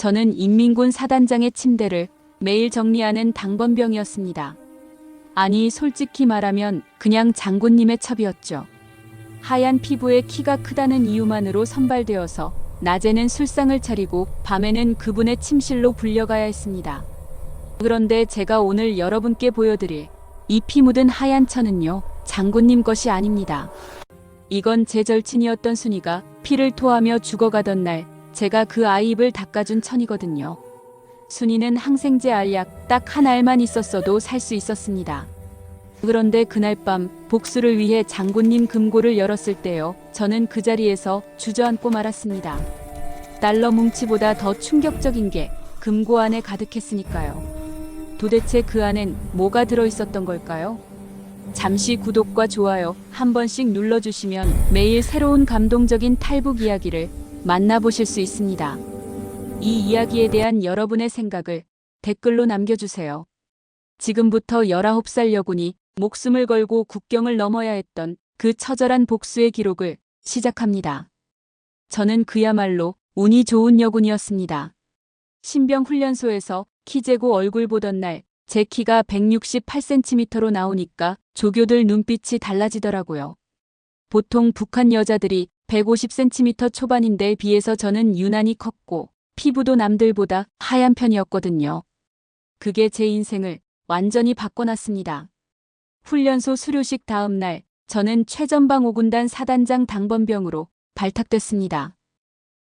저는 인민군 사단장의 침대를 매일 정리하는 당번병이었습니다. 아니, 솔직히 말하면 그냥 장군님의 첩이었죠. 하얀 피부에 키가 크다는 이유만으로 선발되어서 낮에는 술상을 차리고 밤에는 그분의 침실로 불려가야 했습니다. 그런데 제가 오늘 여러분께 보여드릴 이 피 묻은 하얀 천은요, 장군님 것이 아닙니다. 이건 제 절친이었던 순이가 피를 토하며 죽어가던 날 제가 그 아이 입을 닦아준 천이거든요. 순이는 항생제 알약 딱 한 알만 있었어도 살 수 있었습니다. 그런데 그날 밤 복수를 위해 장군님 금고를 열었을 때요, 저는 그 자리에서 주저앉고 말았습니다. 달러 뭉치보다 더 충격적인 게 금고 안에 가득했으니까요. 도대체 그 안엔 뭐가 들어있었던 걸까요? 잠시 구독과 좋아요 한 번씩 눌러주시면 매일 새로운 감동적인 탈북 이야기를 만나보실 수 있습니다. 이 이야기에 대한 여러분의 생각을 댓글로 남겨주세요. 지금부터 19살 여군이 목숨을 걸고 국경을 넘어야 했던 그 처절한 복수의 기록을 시작합니다. 저는 그야말로 운이 좋은 여군이었습니다. 신병훈련소에서 키 재고 얼굴 보던 날 제 키가 168cm로 나오니까 조교들 눈빛이 달라지더라고요. 보통 북한 여자들이 150cm 초반인데 비해서 저는 유난히 컸고 피부도 남들보다 하얀 편이었거든요. 그게 제 인생을 완전히 바꿔놨습니다. 훈련소 수료식 다음 날 저는 최전방 5군단 사단장 당번병으로 발탁됐습니다.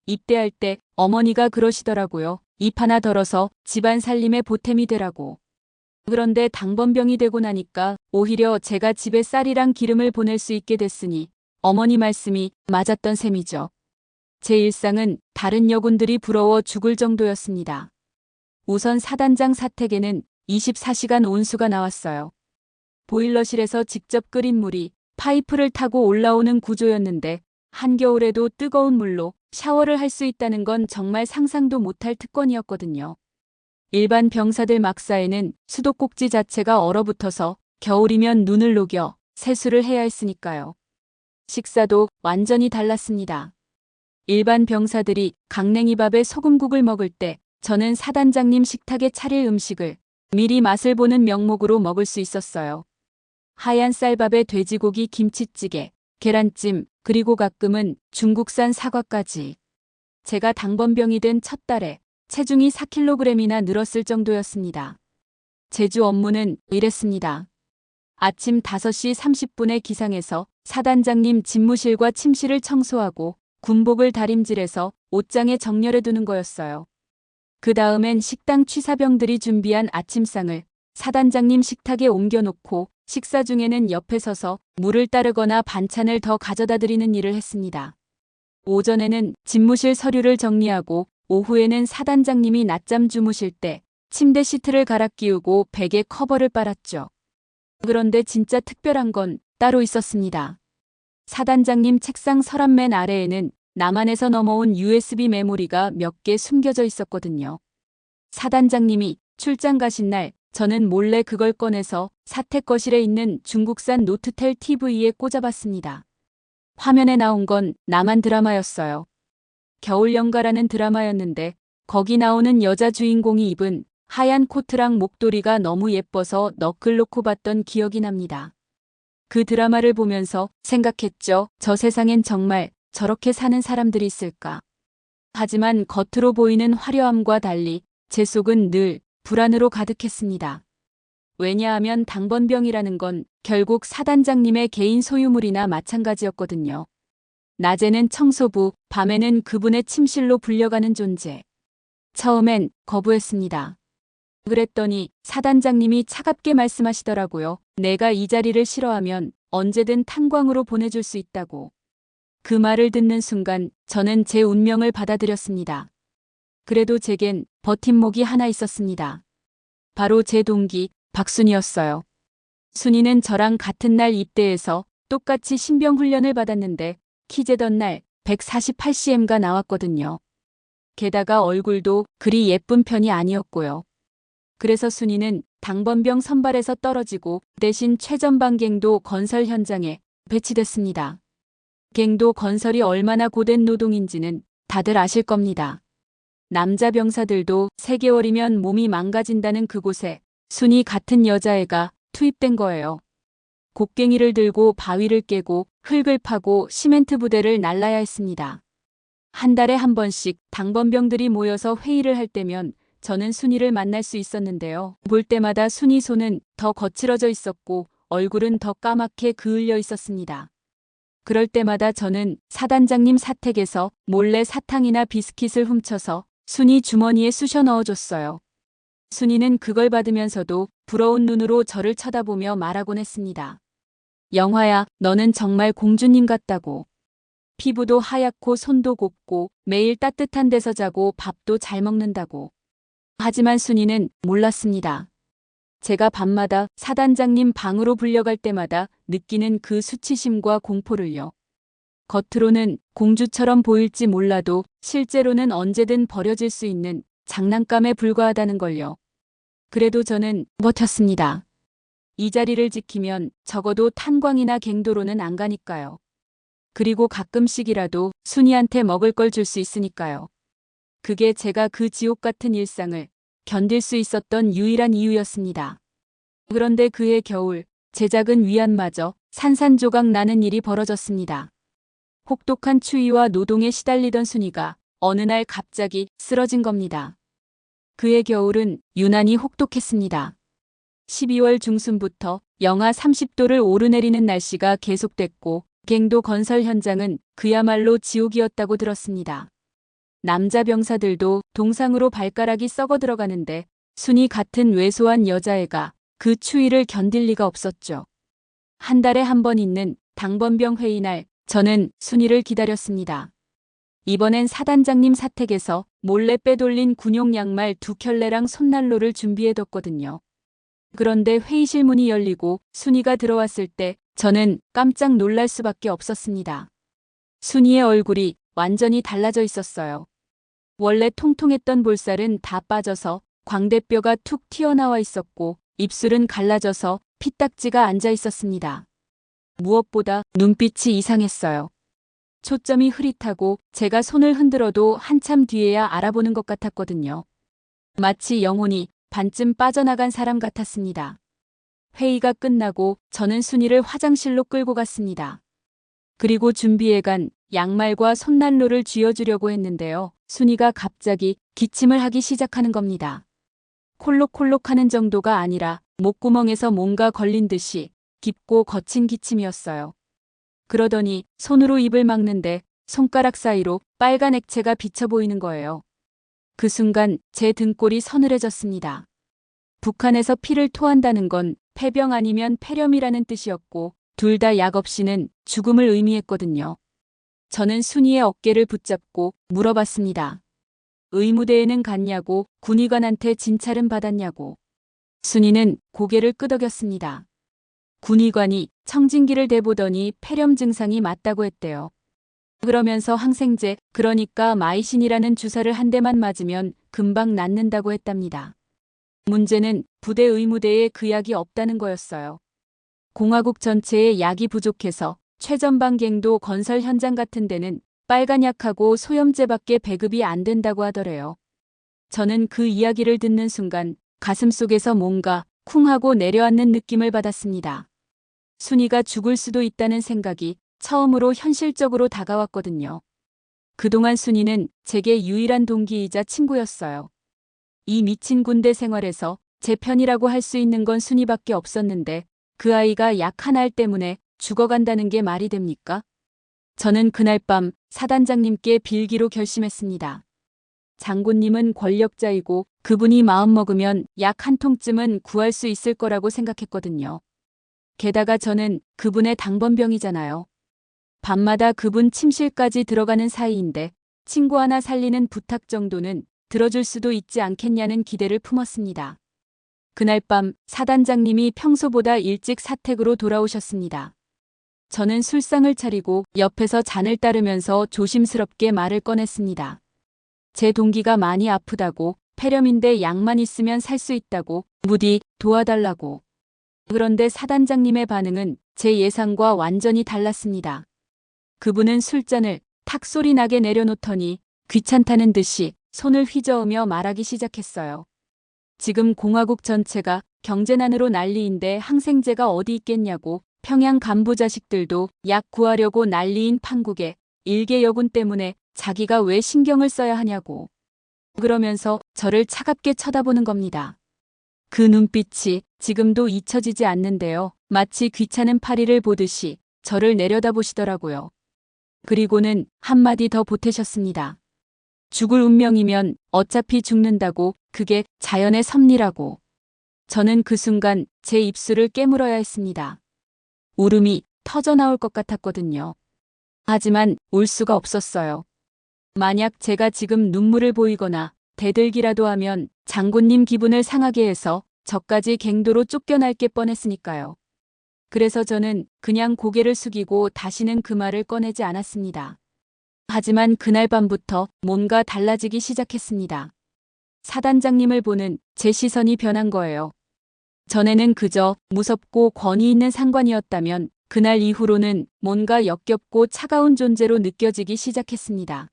입대할 때 어머니가 그러시더라고요. 입 하나 덜어서 집안 살림에 보탬이 되라고. 그런데 당번병이 되고 나니까 오히려 제가 집에 쌀이랑 기름을 보낼 수 있게 됐으니 어머니 말씀이 맞았던 셈이죠. 제 일상은 다른 여군들이 부러워 죽을 정도였습니다. 우선 사단장 사택에는 24시간 온수가 나왔어요. 보일러실에서 직접 끓인 물이 파이프를 타고 올라오는 구조였는데 한겨울에도 뜨거운 물로 샤워를 할 수 있다는 건 정말 상상도 못할 특권이었거든요. 일반 병사들 막사에는 수도꼭지 자체가 얼어붙어서 겨울이면 눈을 녹여 세수를 해야 했으니까요. 식사도 완전히 달랐습니다. 일반 병사들이 강냉이밥에 소금국을 먹을 때 저는 사단장님 식탁에 차릴 음식을 미리 맛을 보는 명목으로 먹을 수 있었어요. 하얀 쌀밥에 돼지고기 김치찌개, 계란찜, 그리고 가끔은 중국산 사과까지. 제가 당번병이 된 첫 달에 체중이 4kg이나 늘었을 정도였습니다. 제주 업무는 이랬습니다. 아침 5시 30분에 기상해서 사단장님 집무실과 침실을 청소하고 군복을 다림질해서 옷장에 정렬해 두는 거였어요. 그 다음엔 식당 취사병들이 준비한 아침상을 사단장님 식탁에 옮겨놓고 식사 중에는 옆에 서서 물을 따르거나 반찬을 더 가져다 드리는 일을 했습니다. 오전에는 집무실 서류를 정리하고 오후에는 사단장님이 낮잠 주무실 때 침대 시트를 갈아 끼우고 베개 커버를 빨았죠. 그런데 진짜 특별한 건 따로 있었습니다. 사단장님 책상 서랍 맨 아래에는 남한에서 넘어온 USB 메모리가 몇 개 숨겨져 있었거든요. 사단장님이 출장 가신 날 저는 몰래 그걸 꺼내서 사택 거실에 있는 중국산 노트텔 TV에 꽂아봤습니다. 화면에 나온 건 남한 드라마였어요. 겨울연가라는 드라마였는데 거기 나오는 여자 주인공이 입은 하얀 코트랑 목도리가 너무 예뻐서 너클 놓고 봤던 기억이 납니다. 그 드라마를 보면서 생각했죠. 저 세상엔 정말 저렇게 사는 사람들이 있을까. 하지만 겉으로 보이는 화려함과 달리 제 속은 늘 불안으로 가득했습니다. 왜냐하면 당번병이라는 건 결국 사단장님의 개인 소유물이나 마찬가지였거든요. 낮에는 청소부, 밤에는 그분의 침실로 불려가는 존재. 처음엔 거부했습니다. 그랬더니 사단장님이 차갑게 말씀하시더라고요. 내가 이 자리를 싫어하면 언제든 탄광으로 보내줄 수 있다고. 그 말을 듣는 순간 저는 제 운명을 받아들였습니다. 그래도 제겐 버팀목이 하나 있었습니다. 바로 제 동기 박순이었어요. 순이는 저랑 같은 날 입대해서 똑같이 신병훈련을 받았는데 키 재던 날 148cm가 나왔거든요. 게다가 얼굴도 그리 예쁜 편이 아니었고요. 그래서 순이는 당번병 선발에서 떨어지고 대신 최전방 갱도 건설 현장에 배치됐습니다. 갱도 건설이 얼마나 고된 노동인지는 다들 아실 겁니다. 남자 병사들도 3개월이면 몸이 망가진다는 그곳에 순이 같은 여자애가 투입된 거예요. 곡괭이를 들고 바위를 깨고 흙을 파고 시멘트 부대를 날라야 했습니다. 한 달에 한 번씩 당번병들이 모여서 회의를 할 때면 저는 순이를 만날 수 있었는데요. 볼 때마다 순이 손은 더 거칠어져 있었고 얼굴은 더 까맣게 그을려 있었습니다. 그럴 때마다 저는 사단장님 사택에서 몰래 사탕이나 비스킷을 훔쳐서 순이 주머니에 쑤셔 넣어줬어요. 순이는 그걸 받으면서도 부러운 눈으로 저를 쳐다보며 말하곤 했습니다. 영화야, 너는 정말 공주님 같다고. 피부도 하얗고 손도 곱고 매일 따뜻한 데서 자고 밥도 잘 먹는다고. 하지만 순이는 몰랐습니다. 제가 밤마다 사단장님 방으로 불려갈 때마다 느끼는 그 수치심과 공포를요. 겉으로는 공주처럼 보일지 몰라도 실제로는 언제든 버려질 수 있는 장난감에 불과하다는 걸요. 그래도 저는 버텼습니다. 이 자리를 지키면 적어도 탄광이나 갱도로는 안 가니까요. 그리고 가끔씩이라도 순이한테 먹을 걸 줄 수 있으니까요. 그게 제가 그 지옥 같은 일상을 견딜 수 있었던 유일한 이유였습니다. 그런데 그해 겨울, 제 작은 위안마저 산산조각 나는 일이 벌어졌습니다. 혹독한 추위와 노동에 시달리던 순이가 어느 날 갑자기 쓰러진 겁니다. 그해 겨울은 유난히 혹독했습니다. 12월 중순부터 영하 30도를 오르내리는 날씨가 계속됐고 갱도 건설 현장은 그야말로 지옥이었다고 들었습니다. 남자 병사들도 동상으로 발가락이 썩어 들어가는데 순이 같은 왜소한 여자애가 그 추위를 견딜 리가 없었죠. 한 달에 한 번 있는 당번병 회의 날 저는 순이를 기다렸습니다. 이번엔 사단장님 사택에서 몰래 빼돌린 군용 양말 2켤레랑 손난로를 준비해뒀거든요. 그런데 회의실 문이 열리고 순이가 들어왔을 때 저는 깜짝 놀랄 수밖에 없었습니다. 순이의 얼굴이 완전히 달라져 있었어요. 원래 통통했던 볼살은 다 빠져서 광대뼈가 툭 튀어나와 있었고 입술은 갈라져서 피딱지가 앉아 있었습니다. 무엇보다 눈빛이 이상했어요. 초점이 흐릿하고 제가 손을 흔들어도 한참 뒤에야 알아보는 것 같았거든요. 마치 영혼이 반쯤 빠져나간 사람 같았습니다. 회의가 끝나고 저는 순이를 화장실로 끌고 갔습니다. 그리고 준비해간 양말과 손난로를 쥐어주려고 했는데요. 순이가 갑자기 기침을 하기 시작하는 겁니다. 콜록콜록하는 정도가 아니라 목구멍에서 뭔가 걸린 듯이 깊고 거친 기침이었어요. 그러더니 손으로 입을 막는데 손가락 사이로 빨간 액체가 비쳐 보이는 거예요. 그 순간 제 등골이 서늘해졌습니다. 북한에서 피를 토한다는 건 폐병 아니면 폐렴이라는 뜻이었고 둘 다 약 없이는 죽음을 의미했거든요. 저는 순이의 어깨를 붙잡고 물어봤습니다. 의무대에는 갔냐고, 군의관한테 진찰은 받았냐고. 순이는 고개를 끄덕였습니다. 군의관이 청진기를 대보더니 폐렴 증상이 맞다고 했대요. 그러면서 항생제, 그러니까 마이신이라는 주사를 한 대만 맞으면 금방 낫는다고 했답니다. 문제는 부대 의무대에 그 약이 없다는 거였어요. 공화국 전체에 약이 부족해서 최전방갱도 건설 현장 같은 데는 빨간 약하고 소염제밖에 배급이 안 된다고 하더래요. 저는 그 이야기를 듣는 순간 가슴속에서 뭔가 쿵 하고 내려앉는 느낌을 받았습니다. 순이가 죽을 수도 있다는 생각이 처음으로 현실적으로 다가왔거든요. 그동안 순이는 제게 유일한 동기이자 친구였어요. 이 미친 군대 생활에서 제 편이라고 할 수 있는 건 순이밖에 없었는데 그 아이가 약 한 알 때문에 죽어간다는 게 말이 됩니까? 저는 그날 밤 사단장님께 빌기로 결심했습니다. 장군님은 권력자이고 그분이 마음먹으면 약 한 통쯤은 구할 수 있을 거라고 생각했거든요. 게다가 저는 그분의 당번병이잖아요. 밤마다 그분 침실까지 들어가는 사이인데 친구 하나 살리는 부탁 정도는 들어줄 수도 있지 않겠냐는 기대를 품었습니다. 그날 밤 사단장님이 평소보다 일찍 사택으로 돌아오셨습니다. 저는 술상을 차리고 옆에서 잔을 따르면서 조심스럽게 말을 꺼냈습니다. 제 동기가 많이 아프다고, 폐렴인데 약만 있으면 살 수 있다고, 부디 도와달라고. 그런데 사단장님의 반응은 제 예상과 완전히 달랐습니다. 그분은 술잔을 탁 소리 나게 내려놓더니 귀찮다는 듯이 손을 휘저으며 말하기 시작했어요. 지금 공화국 전체가 경제난으로 난리인데 항생제가 어디 있겠냐고, 평양 간부 자식들도 약 구하려고 난리인 판국에 일개 여군 때문에 자기가 왜 신경을 써야 하냐고. 그러면서 저를 차갑게 쳐다보는 겁니다. 그 눈빛이 지금도 잊혀지지 않는데요. 마치 귀찮은 파리를 보듯이 저를 내려다보시더라고요. 그리고는 한마디 더 보태셨습니다. 죽을 운명이면 어차피 죽는다고, 그게 자연의 섭리라고. 저는 그 순간 제 입술을 깨물어야 했습니다. 울음이 터져나올 것 같았거든요. 하지만 울 수가 없었어요. 만약 제가 지금 눈물을 보이거나 대들기라도 하면 장군님 기분을 상하게 해서 저까지 갱도로 쫓겨날 게 뻔했으니까요. 그래서 저는 그냥 고개를 숙이고 다시는 그 말을 꺼내지 않았습니다. 하지만 그날 밤부터 뭔가 달라지기 시작했습니다. 사단장님을 보는 제 시선이 변한 거예요. 전에는 그저 무섭고 권위 있는 상관이었다면 그날 이후로는 뭔가 역겹고 차가운 존재로 느껴지기 시작했습니다.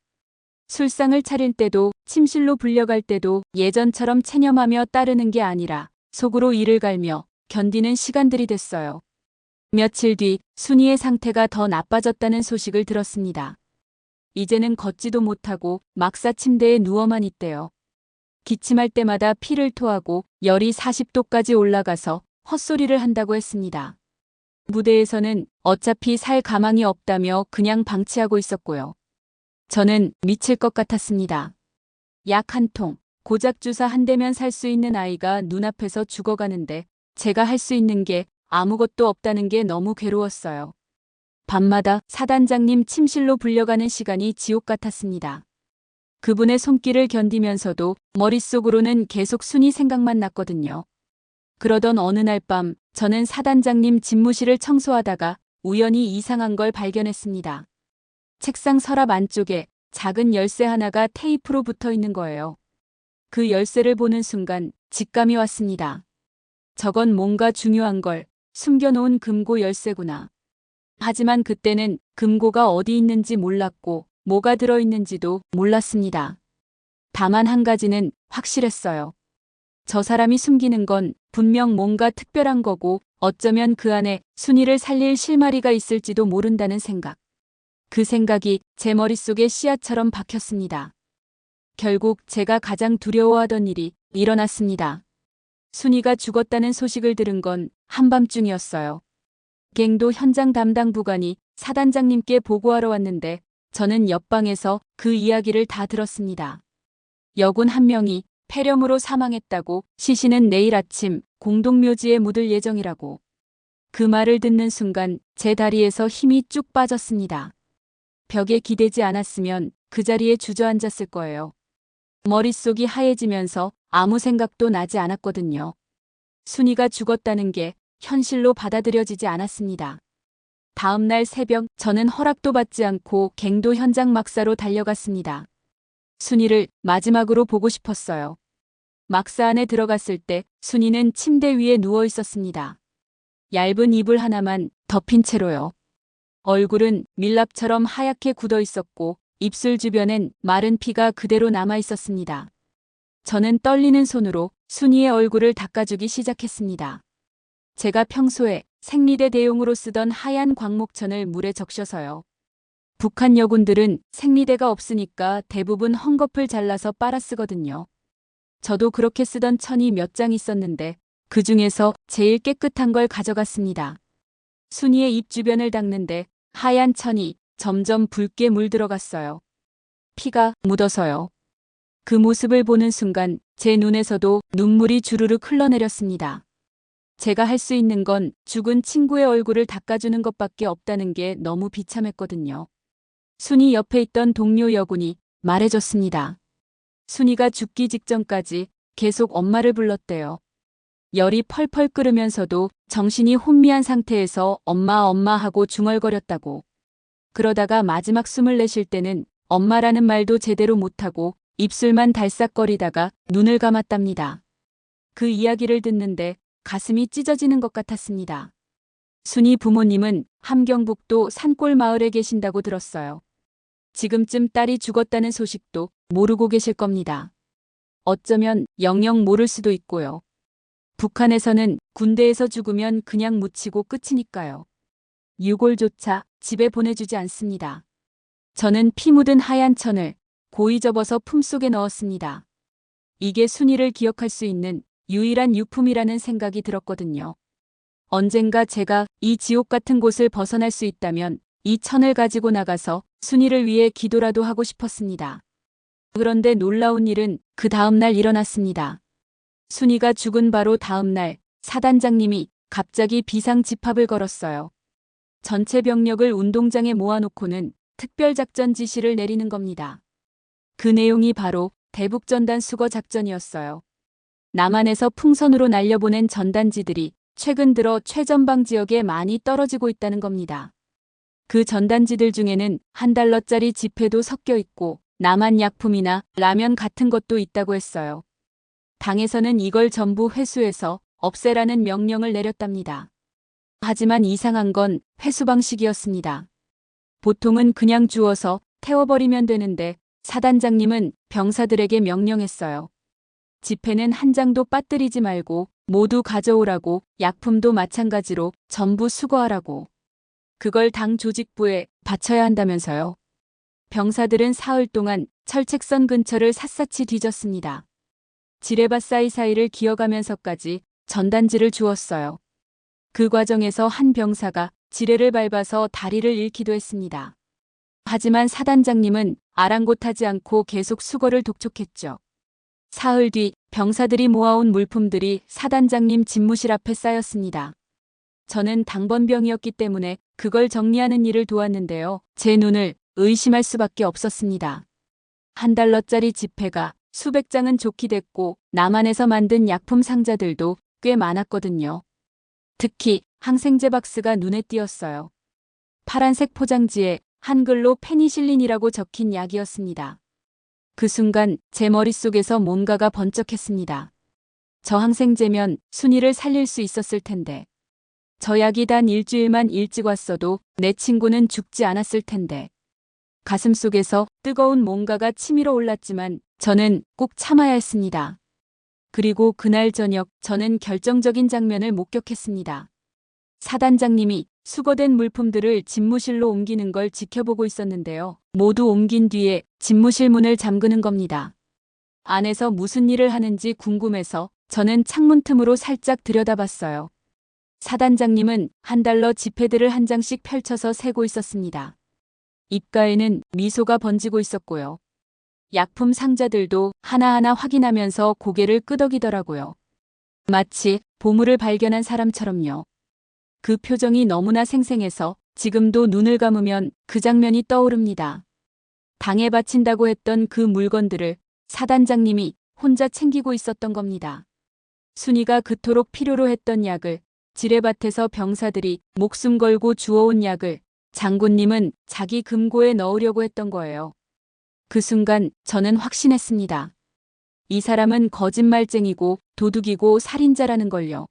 술상을 차릴 때도, 침실로 불려갈 때도 예전처럼 체념하며 따르는 게 아니라 속으로 이를 갈며 견디는 시간들이 됐어요. 며칠 뒤 순이의 상태가 더 나빠졌다는 소식을 들었습니다. 이제는 걷지도 못하고 막사 침대에 누워만 있대요. 기침할 때마다 피를 토하고 열이 40도까지 올라가서 헛소리를 한다고 했습니다. 무대에서는 어차피 살 가망이 없다며 그냥 방치하고 있었고요. 저는 미칠 것 같았습니다. 약 한 통, 고작 주사 한 대면 살 수 있는 아이가 눈앞에서 죽어가는데 제가 할 수 있는 게 아무것도 없다는 게 너무 괴로웠어요. 밤마다 사단장님 침실로 불려가는 시간이 지옥 같았습니다. 그분의 손길을 견디면서도 머릿속으로는 계속 순이 생각만 났거든요. 그러던 어느 날 밤 저는 사단장님 집무실을 청소하다가 우연히 이상한 걸 발견했습니다. 책상 서랍 안쪽에 작은 열쇠 하나가 테이프로 붙어 있는 거예요. 그 열쇠를 보는 순간 직감이 왔습니다. 저건 뭔가 중요한 걸 숨겨놓은 금고 열쇠구나. 하지만 그때는 금고가 어디 있는지 몰랐고 뭐가 들어있는지도 몰랐습니다. 다만 한 가지는 확실했어요. 저 사람이 숨기는 건 분명 뭔가 특별한 거고 어쩌면 그 안에 순이를 살릴 실마리가 있을지도 모른다는 생각. 그 생각이 제 머릿속에 씨앗처럼 박혔습니다. 결국 제가 가장 두려워하던 일이 일어났습니다. 순이가 죽었다는 소식을 들은 건 한밤중이었어요. 갱도 현장 담당 부관이 사단장님께 보고하러 왔는데 저는 옆방에서 그 이야기를 다 들었습니다. 여군 한 명이 폐렴으로 사망했다고, 시신은 내일 아침 공동묘지에 묻을 예정이라고. 그 말을 듣는 순간 제 다리에서 힘이 쭉 빠졌습니다. 벽에 기대지 않았으면 그 자리에 주저앉았을 거예요. 머릿속이 하얘지면서 아무 생각도 나지 않았거든요. 순이가 죽었다는 게 현실로 받아들여지지 않았습니다. 다음 날 새벽 저는 허락도 받지 않고 갱도 현장 막사로 달려갔습니다. 순이를 마지막으로 보고 싶었어요. 막사 안에 들어갔을 때 순이는 침대 위에 누워 있었습니다. 얇은 이불 하나만 덮인 채로요. 얼굴은 밀랍처럼 하얗게 굳어 있었고 입술 주변엔 마른 피가 그대로 남아 있었습니다. 저는 떨리는 손으로 순이의 얼굴을 닦아주기 시작했습니다. 제가 평소에 생리대 대용으로 쓰던 하얀 광목천을 물에 적셔서요. 북한 여군들은 생리대가 없으니까 대부분 헝겊을 잘라서 빨아 쓰거든요. 저도 그렇게 쓰던 천이 몇 장 있었는데 그 중에서 제일 깨끗한 걸 가져갔습니다. 순이의 입 주변을 닦는데 하얀 천이 점점 붉게 물들어갔어요. 피가 묻어서요. 그 모습을 보는 순간 제 눈에서도 눈물이 주르륵 흘러내렸습니다. 제가 할 수 있는 건 죽은 친구의 얼굴을 닦아주는 것밖에 없다는 게 너무 비참했거든요. 순이 옆에 있던 동료 여군이 말해줬습니다. 순이가 죽기 직전까지 계속 엄마를 불렀대요. 열이 펄펄 끓으면서도 정신이 혼미한 상태에서 엄마 엄마 하고 중얼거렸다고. 그러다가 마지막 숨을 내쉴 때는 엄마라는 말도 제대로 못하고 입술만 달싹거리다가 눈을 감았답니다. 그 이야기를 듣는데 가슴이 찢어지는 것 같았습니다. 순이 부모님은 함경북도 산골 마을에 계신다고 들었어요. 지금쯤 딸이 죽었다는 소식도 모르고 계실 겁니다. 어쩌면 영영 모를 수도 있고요. 북한에서는 군대에서 죽으면 그냥 묻히고 끝이니까요. 유골조차 집에 보내주지 않습니다. 저는 피 묻은 하얀 천을 고이 접어서 품속에 넣었습니다. 이게 순이를 기억할 수 있는 유일한 유품이라는 생각이 들었거든요. 언젠가 제가 이 지옥 같은 곳을 벗어날 수 있다면 이 천을 가지고 나가서 순이를 위해 기도라도 하고 싶었습니다. 그런데 놀라운 일은 그 다음 날 일어났습니다. 순이가 죽은 바로 다음 날 사단장님이 갑자기 비상집합을 걸었어요. 전체 병력을 운동장에 모아놓고는 특별작전 지시를 내리는 겁니다. 그 내용이 바로 대북전단 수거 작전이었어요. 남한에서 풍선으로 날려보낸 전단지들이 최근 들어 최전방 지역에 많이 떨어지고 있다는 겁니다. 그 전단지들 중에는 $1짜리 지폐도 섞여 있고 남한 약품이나 라면 같은 것도 있다고 했어요. 당에서는 이걸 전부 회수해서 없애라는 명령을 내렸답니다. 하지만 이상한 건 회수 방식이었습니다. 보통은 그냥 주워서 태워버리면 되는데 사단장님은 병사들에게 명령했어요. 지폐는 한 장도 빠뜨리지 말고 모두 가져오라고, 약품도 마찬가지로 전부 수거하라고. 그걸 당 조직부에 바쳐야 한다면서요. 병사들은 사흘 동안 철책선 근처를 샅샅이 뒤졌습니다. 지뢰밭 사이사이를 기어가면서까지 전단지를 주웠어요. 그 과정에서 한 병사가 지뢰를 밟아서 다리를 잃기도 했습니다. 하지만 사단장님은 아랑곳하지 않고 계속 수거를 독촉했죠. 사흘 뒤 병사들이 모아온 물품들이 사단장님 집무실 앞에 쌓였습니다. 저는 당번병이었기 때문에 그걸 정리하는 일을 도왔는데요. 제 눈을 의심할 수밖에 없었습니다. $1짜리 지폐가 수백 장은 좋게 됐고 남한에서 만든 약품 상자들도 꽤 많았거든요. 특히 항생제 박스가 눈에 띄었어요. 파란색 포장지에 한글로 페니실린이라고 적힌 약이었습니다. 그 순간 제 머릿속에서 뭔가가 번쩍했습니다. 저 항생제면 순이를 살릴 수 있었을 텐데. 저 약이 단 일주일만 일찍 왔어도 내 친구는 죽지 않았을 텐데. 가슴속에서 뜨거운 뭔가가 치밀어 올랐지만 저는 꼭 참아야 했습니다. 그리고 그날 저녁 저는 결정적인 장면을 목격했습니다. 사단장님이 수거된 물품들을 집무실로 옮기는 걸 지켜보고 있었는데요. 모두 옮긴 뒤에 집무실 문을 잠그는 겁니다. 안에서 무슨 일을 하는지 궁금해서 저는 창문 틈으로 살짝 들여다봤어요. 사단장님은 $1 지폐들을 한 장씩 펼쳐서 세고 있었습니다. 입가에는 미소가 번지고 있었고요. 약품 상자들도 하나하나 확인하면서 고개를 끄덕이더라고요. 마치 보물을 발견한 사람처럼요. 그 표정이 너무나 생생해서 지금도 눈을 감으면 그 장면이 떠오릅니다. 당에 바친다고 했던 그 물건들을 사단장님이 혼자 챙기고 있었던 겁니다. 순이가 그토록 필요로 했던 약을, 지뢰밭에서 병사들이 목숨 걸고 주워온 약을 장군님은 자기 금고에 넣으려고 했던 거예요. 그 순간 저는 확신했습니다. 이 사람은 거짓말쟁이고 도둑이고 살인자라는 걸요.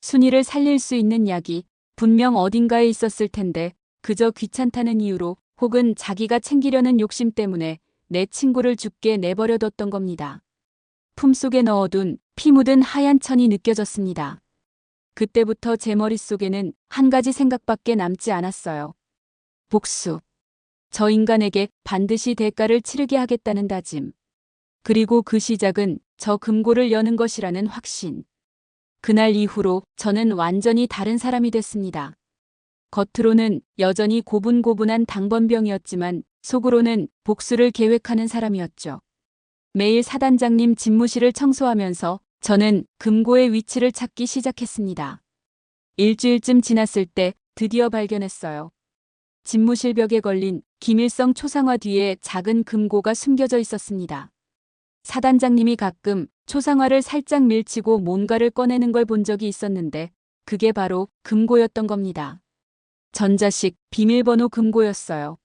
순이를 살릴 수 있는 약이 분명 어딘가에 있었을 텐데 그저 귀찮다는 이유로 혹은 자기가 챙기려는 욕심 때문에 내 친구를 죽게 내버려뒀던 겁니다. 품속에 넣어둔 피 묻은 하얀 천이 느껴졌습니다. 그때부터 제 머릿속에는 한 가지 생각밖에 남지 않았어요. 복수. 저 인간에게 반드시 대가를 치르게 하겠다는 다짐. 그리고 그 시작은 저 금고를 여는 것이라는 확신. 그날 이후로 저는 완전히 다른 사람이 됐습니다. 겉으로는 여전히 고분고분한 당번병이었지만 속으로는 복수를 계획하는 사람이었죠. 매일 사단장님 집무실을 청소하면서 저는 금고의 위치를 찾기 시작했습니다. 일주일쯤 지났을 때 드디어 발견했어요. 집무실 벽에 걸린 김일성 초상화 뒤에 작은 금고가 숨겨져 있었습니다. 사단장님이 가끔 초상화를 살짝 밀치고 뭔가를 꺼내는 걸 본 적이 있었는데 그게 바로 금고였던 겁니다. 전자식 비밀번호 금고였어요.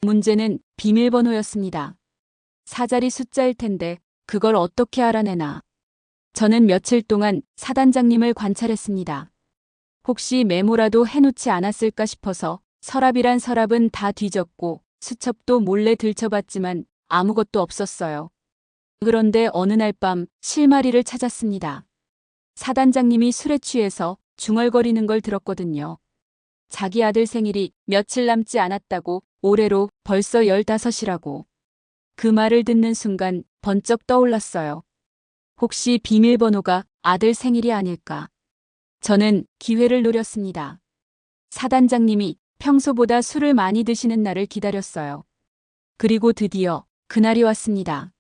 문제는 비밀번호였습니다. 4자리 숫자일 텐데 그걸 어떻게 알아내나. 저는 며칠 동안 사단장님을 관찰했습니다. 혹시 메모라도 해놓지 않았을까 싶어서 서랍이란 서랍은 다 뒤졌고 수첩도 몰래 들춰봤지만 아무것도 없었어요. 그런데 어느 날 밤 실마리를 찾았습니다. 사단장님이 술에 취해서 중얼거리는 걸 들었거든요. 자기 아들 생일이 며칠 남지 않았다고, 올해로 벌써 15이라고. 그 말을 듣는 순간 번쩍 떠올랐어요. 혹시 비밀번호가 아들 생일이 아닐까? 저는 기회를 노렸습니다. 사단장님이 평소보다 술을 많이 드시는 날을 기다렸어요. 그리고 드디어 그날이 왔습니다.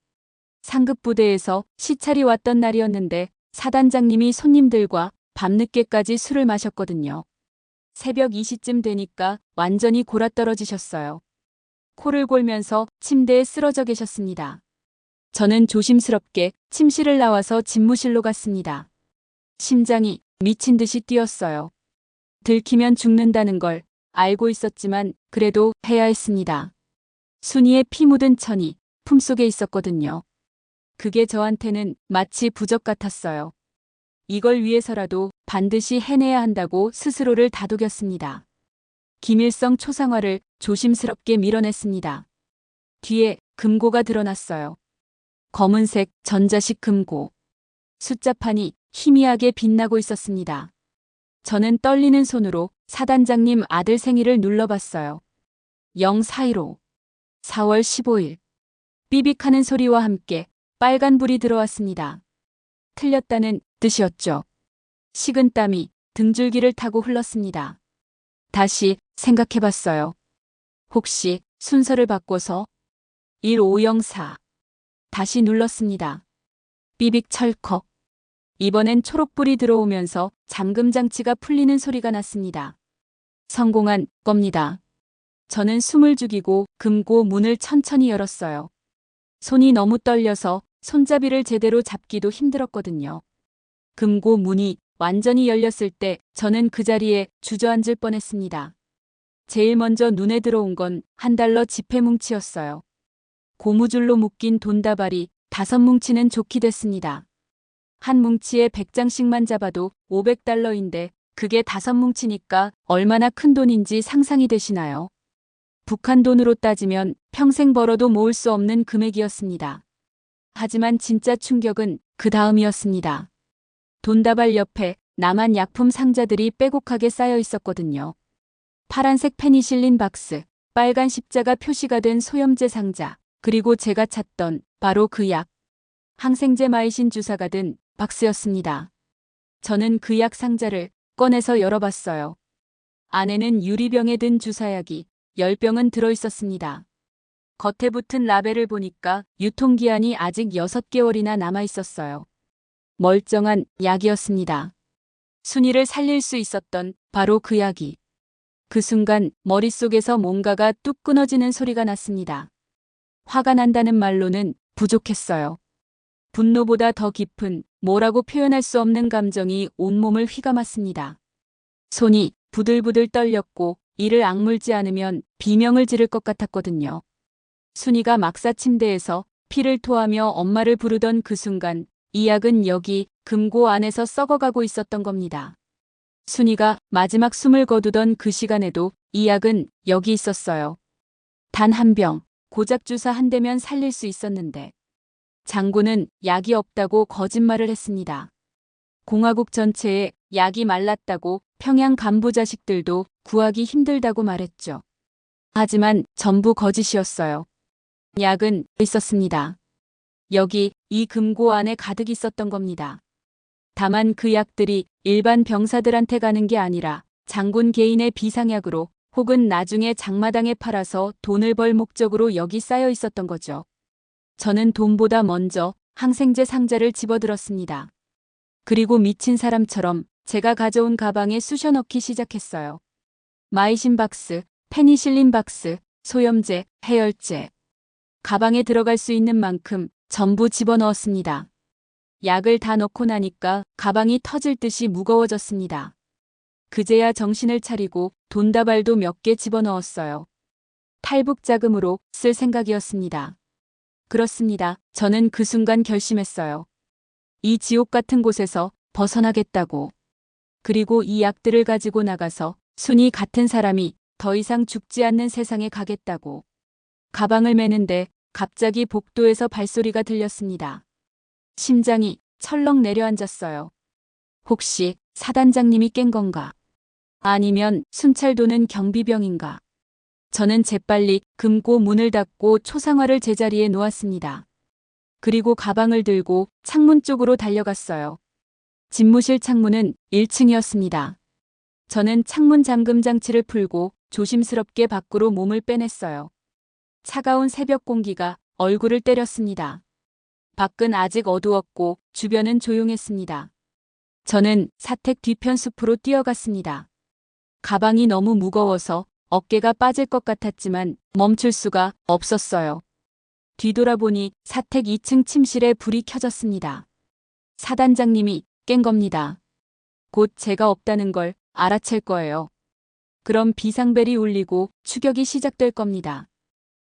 상급부대에서 시찰이 왔던 날이었는데 사단장님이 손님들과 밤늦게까지 술을 마셨거든요. 새벽 2시쯤 되니까 완전히 골아떨어지셨어요. 코를 골면서 침대에 쓰러져 계셨습니다. 저는 조심스럽게 침실을 나와서 집무실로 갔습니다. 심장이 미친 듯이 뛰었어요. 들키면 죽는다는 걸 알고 있었지만 그래도 해야 했습니다. 순이의 피 묻은 천이 품속에 있었거든요. 그게 저한테는 마치 부적 같았어요. 이걸 위해서라도 반드시 해내야 한다고 스스로를 다독였습니다. 김일성 초상화를 조심스럽게 밀어냈습니다. 뒤에 금고가 드러났어요. 검은색 전자식 금고. 숫자판이 희미하게 빛나고 있었습니다. 저는 떨리는 손으로 사단장님 아들 생일을 눌러봤어요. 0415. 4월 15일. 삐빅하는 소리와 함께 빨간불이 들어왔습니다. 틀렸다는 뜻이었죠. 식은땀이 등줄기를 타고 흘렀습니다. 다시 생각해봤어요. 혹시 순서를 바꿔서 1504. 다시 눌렀습니다. 삐빅 철컥. 이번엔 초록불이 들어오면서 잠금장치가 풀리는 소리가 났습니다. 성공한 겁니다. 저는 숨을 죽이고 금고 문을 천천히 열었어요. 손이 너무 떨려서 손잡이를 제대로 잡기도 힘들었거든요. 금고 문이 완전히 열렸을 때 저는 그 자리에 주저앉을 뻔했습니다. 제일 먼저 눈에 들어온 건 $1 지폐 뭉치였어요. 고무줄로 묶인 돈다발이 5뭉치는 좋게 됐습니다. 한 뭉치에 100장씩만 잡아도 $500인데 그게 5뭉치니까 얼마나 큰 돈인지 상상이 되시나요? 북한 돈으로 따지면 평생 벌어도 모을 수 없는 금액이었습니다. 하지만 진짜 충격은 그 다음이었습니다. 돈다발 옆에 남한 약품 상자들이 빼곡하게 쌓여 있었거든요. 파란색 페니실린 박스, 빨간 십자가 표시가 된 소염제 상자, 그리고 제가 찾던 바로 그 약. 항생제 마이신 주사가 든 박스였습니다. 저는 그 약 상자를 꺼내서 열어봤어요. 안에는 유리병에 든 주사약이 10병은 들어있었습니다. 겉에 붙은 라벨을 보니까 유통기한이 아직 6개월이나 남아있었어요. 멀쩡한 약이었습니다. 순이를 살릴 수 있었던 바로 그 약이. 그 순간 머릿속에서 뭔가가 뚝 끊어지는 소리가 났습니다. 화가 난다는 말로는 부족했어요. 분노보다 더 깊은 뭐라고 표현할 수 없는 감정이 온몸을 휘감았습니다. 손이 부들부들 떨렸고 이를 악물지 않으면 비명을 지를 것 같았거든요. 순이가 막사 침대에서 피를 토하며 엄마를 부르던 그 순간 이 약은 여기 금고 안에서 썩어가고 있었던 겁니다. 순이가 마지막 숨을 거두던 그 시간에도 이 약은 여기 있었어요. 단 한 병, 고작 주사 한 대면 살릴 수 있었는데 장군은 약이 없다고 거짓말을 했습니다. 공화국 전체에 약이 말랐다고 평양 간부 자식들도 구하기 힘들다고 말했죠. 하지만 전부 거짓이었어요. 약은 있었습니다. 여기 이 금고 안에 가득 있었던 겁니다. 다만 그 약들이 일반 병사들한테 가는 게 아니라 장군 개인의 비상약으로 혹은 나중에 장마당에 팔아서 돈을 벌 목적으로 여기 쌓여 있었던 거죠. 저는 돈보다 먼저 항생제 상자를 집어들었습니다. 그리고 미친 사람처럼 제가 가져온 가방에 쑤셔 넣기 시작했어요. 마이신 박스, 페니실린 박스, 소염제, 해열제. 가방에 들어갈 수 있는 만큼 전부 집어넣었습니다. 약을 다 넣고 나니까 가방이 터질 듯이 무거워졌습니다. 그제야 정신을 차리고 돈다발도 몇 개 집어넣었어요. 탈북 자금으로 쓸 생각이었습니다. 그렇습니다. 저는 그 순간 결심했어요. 이 지옥 같은 곳에서 벗어나겠다고. 그리고 이 약들을 가지고 나가서 순이 같은 사람이 더 이상 죽지 않는 세상에 가겠다고. 가방을 매는데 갑자기 복도에서 발소리가 들렸습니다. 심장이 철렁 내려앉았어요. 혹시 사단장님이 깬 건가? 아니면 순찰 도는 경비병인가? 저는 재빨리 금고 문을 닫고 초상화를 제자리에 놓았습니다. 그리고 가방을 들고 창문 쪽으로 달려갔어요. 집무실 창문은 1층이었습니다. 저는 창문 잠금 장치를 풀고 조심스럽게 밖으로 몸을 빼냈어요. 차가운 새벽 공기가 얼굴을 때렸습니다. 밖은 아직 어두웠고 주변은 조용했습니다. 저는 사택 뒤편 숲으로 뛰어갔습니다. 가방이 너무 무거워서 어깨가 빠질 것 같았지만 멈출 수가 없었어요. 뒤돌아보니 사택 2층 침실에 불이 켜졌습니다. 사단장님이 깬 겁니다. 곧 제가 없다는 걸 알아챌 거예요. 그럼 비상벨이 울리고 추격이 시작될 겁니다.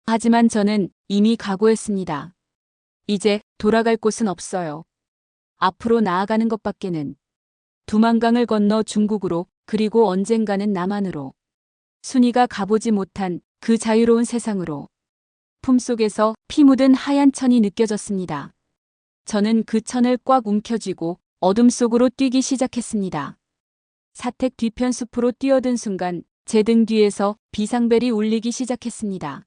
하지만 저는 이미 각오했습니다. 이제 돌아갈 곳은 없어요. 앞으로 나아가는 것밖에는. 두만강을 건너 중국으로, 그리고 언젠가는 남한으로. 순이가 가보지 못한 그 자유로운 세상으로. 품속에서 피 묻은 하얀 천이 느껴졌습니다. 저는 그 천을 꽉 움켜쥐고 어둠 속으로 뛰기 시작했습니다. 사택 뒤편 숲으로 뛰어든 순간 제 등 뒤에서 비상벨이 울리기 시작했습니다.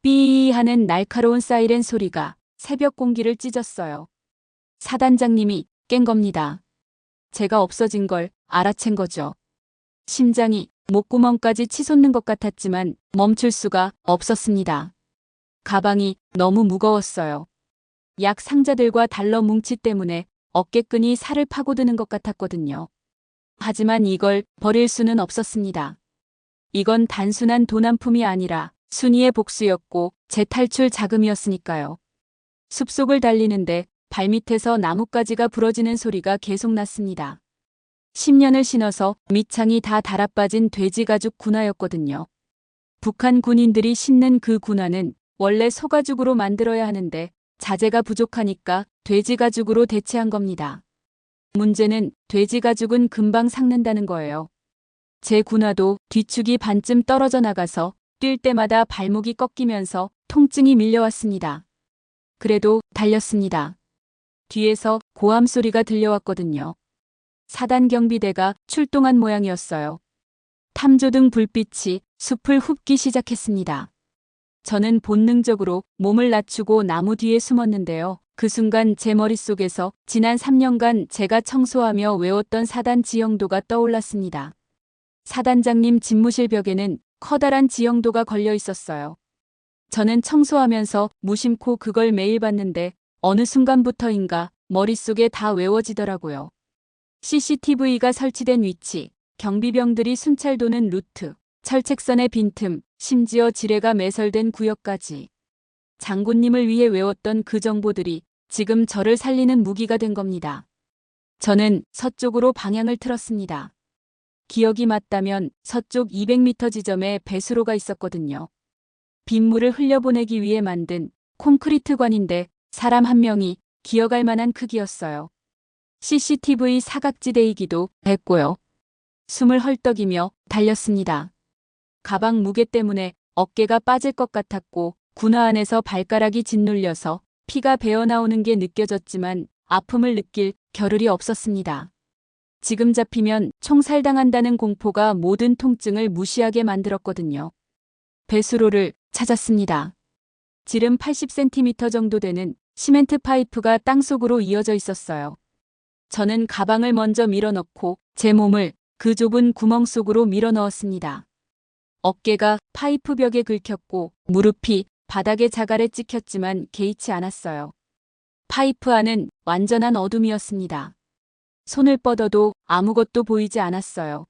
삐 하는 날카로운 사이렌 소리가 새벽 공기를 찢었어요. 사단장님이 깬 겁니다. 제가 없어진 걸 알아챈 거죠. 심장이 목구멍까지 치솟는 것 같았지만 멈출 수가 없었습니다. 가방이 너무 무거웠어요. 약 상자들과 달러 뭉치 때문에 어깨끈이 살을 파고드는 것 같았거든요. 하지만 이걸 버릴 수는 없었습니다. 이건 단순한 도난품이 아니라 순이의 복수였고 제 탈출 자금이었으니까요. 숲속을 달리는데 발밑에서 나뭇가지가 부러지는 소리가 계속 났습니다. 10년을 신어서 밑창이 다 달아빠진 돼지가죽 군화였거든요. 북한 군인들이 신는 그 군화는 원래 소가죽으로 만들어야 하는데 자재가 부족하니까 돼지가죽으로 대체한 겁니다. 문제는 돼지가죽은 금방 삭는다는 거예요. 제 군화도 뒤축이 반쯤 떨어져 나가서 뛸 때마다 발목이 꺾이면서 통증이 밀려왔습니다. 그래도 달렸습니다. 뒤에서 고함 소리가 들려왔거든요. 사단 경비대가 출동한 모양이었어요. 탐조등 불빛이 숲을 훅기 시작했습니다. 저는 본능적으로 몸을 낮추고 나무 뒤에 숨었는데요. 그 순간 제 머릿속에서 지난 3년간 제가 청소하며 외웠던 사단 지형도가 떠올랐습니다. 사단장님 집무실 벽에는 커다란 지형도가 걸려 있었어요. 저는 청소하면서 무심코 그걸 매일 봤는데 어느 순간부터인가 머릿속에 다 외워지더라고요. CCTV가 설치된 위치, 경비병들이 순찰 도는 루트, 철책선의 빈틈, 심지어 지뢰가 매설된 구역까지. 장군님을 위해 외웠던 그 정보들이 지금 저를 살리는 무기가 된 겁니다. 저는 서쪽으로 방향을 틀었습니다. 기억이 맞다면 서쪽 200m 지점에 배수로가 있었거든요. 빗물을 흘려보내기 위해 만든 콘크리트관인데 사람 한 명이 기어갈 만한 크기였어요. CCTV 사각지대이기도 했고요. 숨을 헐떡이며 달렸습니다. 가방 무게 때문에 어깨가 빠질 것 같았고 군화 안에서 발가락이 짓눌려서 피가 배어나오는 게 느껴졌지만 아픔을 느낄 겨를이 없었습니다. 지금 잡히면 총살당한다는 공포가 모든 통증을 무시하게 만들었거든요. 배수로를 찾았습니다. 지름 80cm 정도 되는 시멘트 파이프가 땅속으로 이어져 있었어요. 저는 가방을 먼저 밀어넣고 제 몸을 그 좁은 구멍 속으로 밀어넣었습니다. 어깨가 파이프 벽에 긁혔고 무릎이 바닥에 자갈에 찍혔지만 개의치 않았어요. 파이프 안은 완전한 어둠이었습니다. 손을 뻗어도 아무것도 보이지 않았어요.